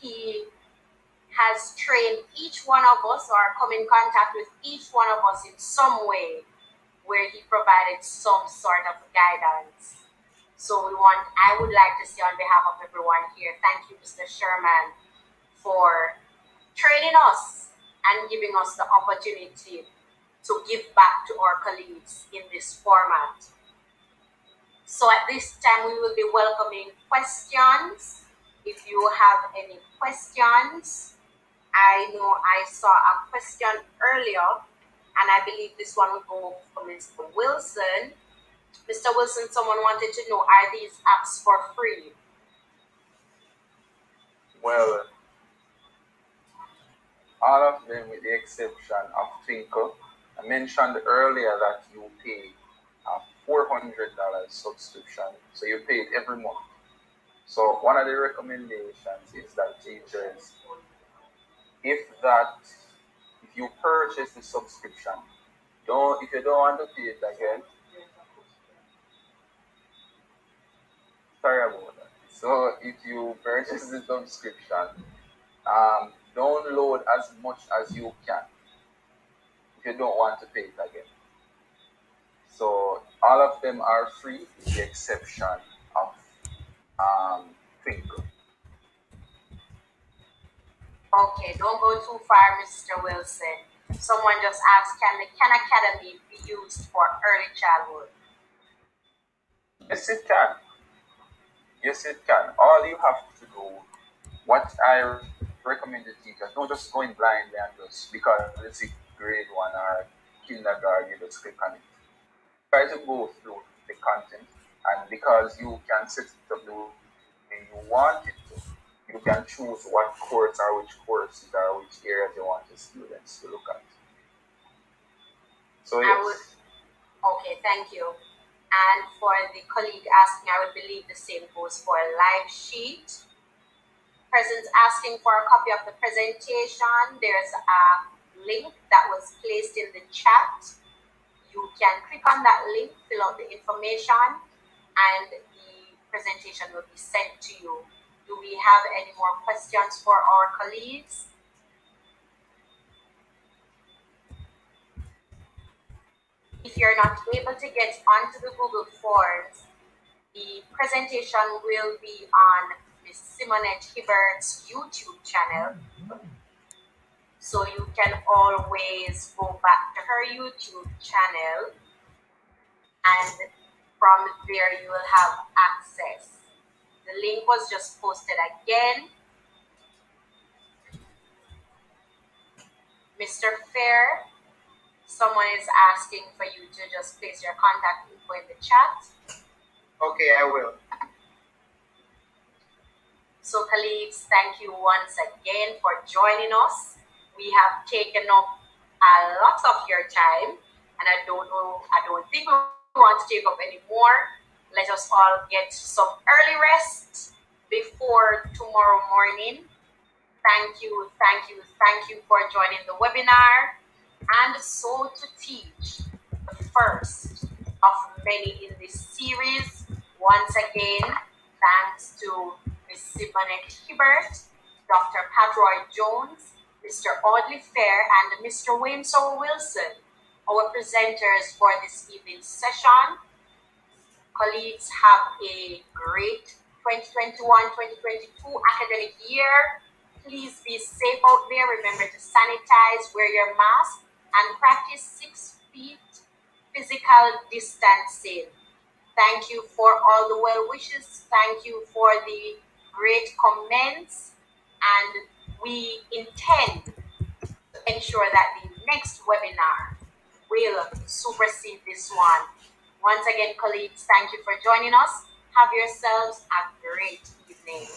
he has trained each one of us or come in contact with each one of us in some way where he provided some sort of guidance. So I would like to say on behalf of everyone here, thank you, Mr. Sherman, for training us and giving us the opportunity to give back to our colleagues in this format. So at this time, we will be welcoming questions. If you have any questions, I know I saw a question earlier, and I believe this one will go for Mr. Wilson. Mr. Wilson, someone wanted to know, are these apps for free? Well, all of them with the exception of Twinkle. I mentioned earlier that you pay a $400 subscription, so you pay it every month. So one of the recommendations is that teachers, if you purchase the subscription, if you don't want to pay it again, sorry about that. So if you purchase the subscription, download as much as you can if you don't want to pay it again. So all of them are free with the exception of Twinkle. Okay, don't go too far, Mr. Wilson. Someone just asked, can the Khan Academy be used for early childhood? Yes, it can. Yes, it can. All you have to do, what I recommend to teachers, don't just go in blindly and just because it's a grade 1 or kindergarten, you just click on it. Try to go through the content, and because you can set it up the way you want it to, you can choose what course or which courses or which areas you want the students to look at. So yes. Okay, thank you. And for the colleague asking, I would believe the same goes for a live sheet. Person's asking for a copy of the presentation. There's a link that was placed in the chat. You can click on that link, fill out the information, and the presentation will be sent to you. Do we have any more questions for our colleagues? If you're not able to get onto the Google Forms, the presentation will be on Ms. Simonette Hibbert's YouTube channel. So you can always go back to her YouTube channel, and from there you will have access. The link was just posted again. Mr. FEARE, Someone is asking for you to just place your contact info in the chat. Okay, I will. So colleagues, thank you once again for joining us. We have taken up a lot of your time, and I don't think we want to take up any more. Let us all get some early rest before tomorrow morning. Thank you for joining the webinar. And so to teach, the first of many in this series. Once again, thanks to Ms. Simonet Hibbert, Dr. Patroy Jones, Mr. Audley Fair, and Mr. Wayne Sowell Wilson, our presenters for this evening's session. Colleagues, have a great 2021-2022 academic year. Please be safe out there. Remember to sanitize, wear your mask, and practice 6 feet physical distancing. Thank you for all the well wishes. Thank you for the great comments. And we intend to ensure that the next webinar will supersede this one. Once again, colleagues, thank you for joining us. Have yourselves a great evening.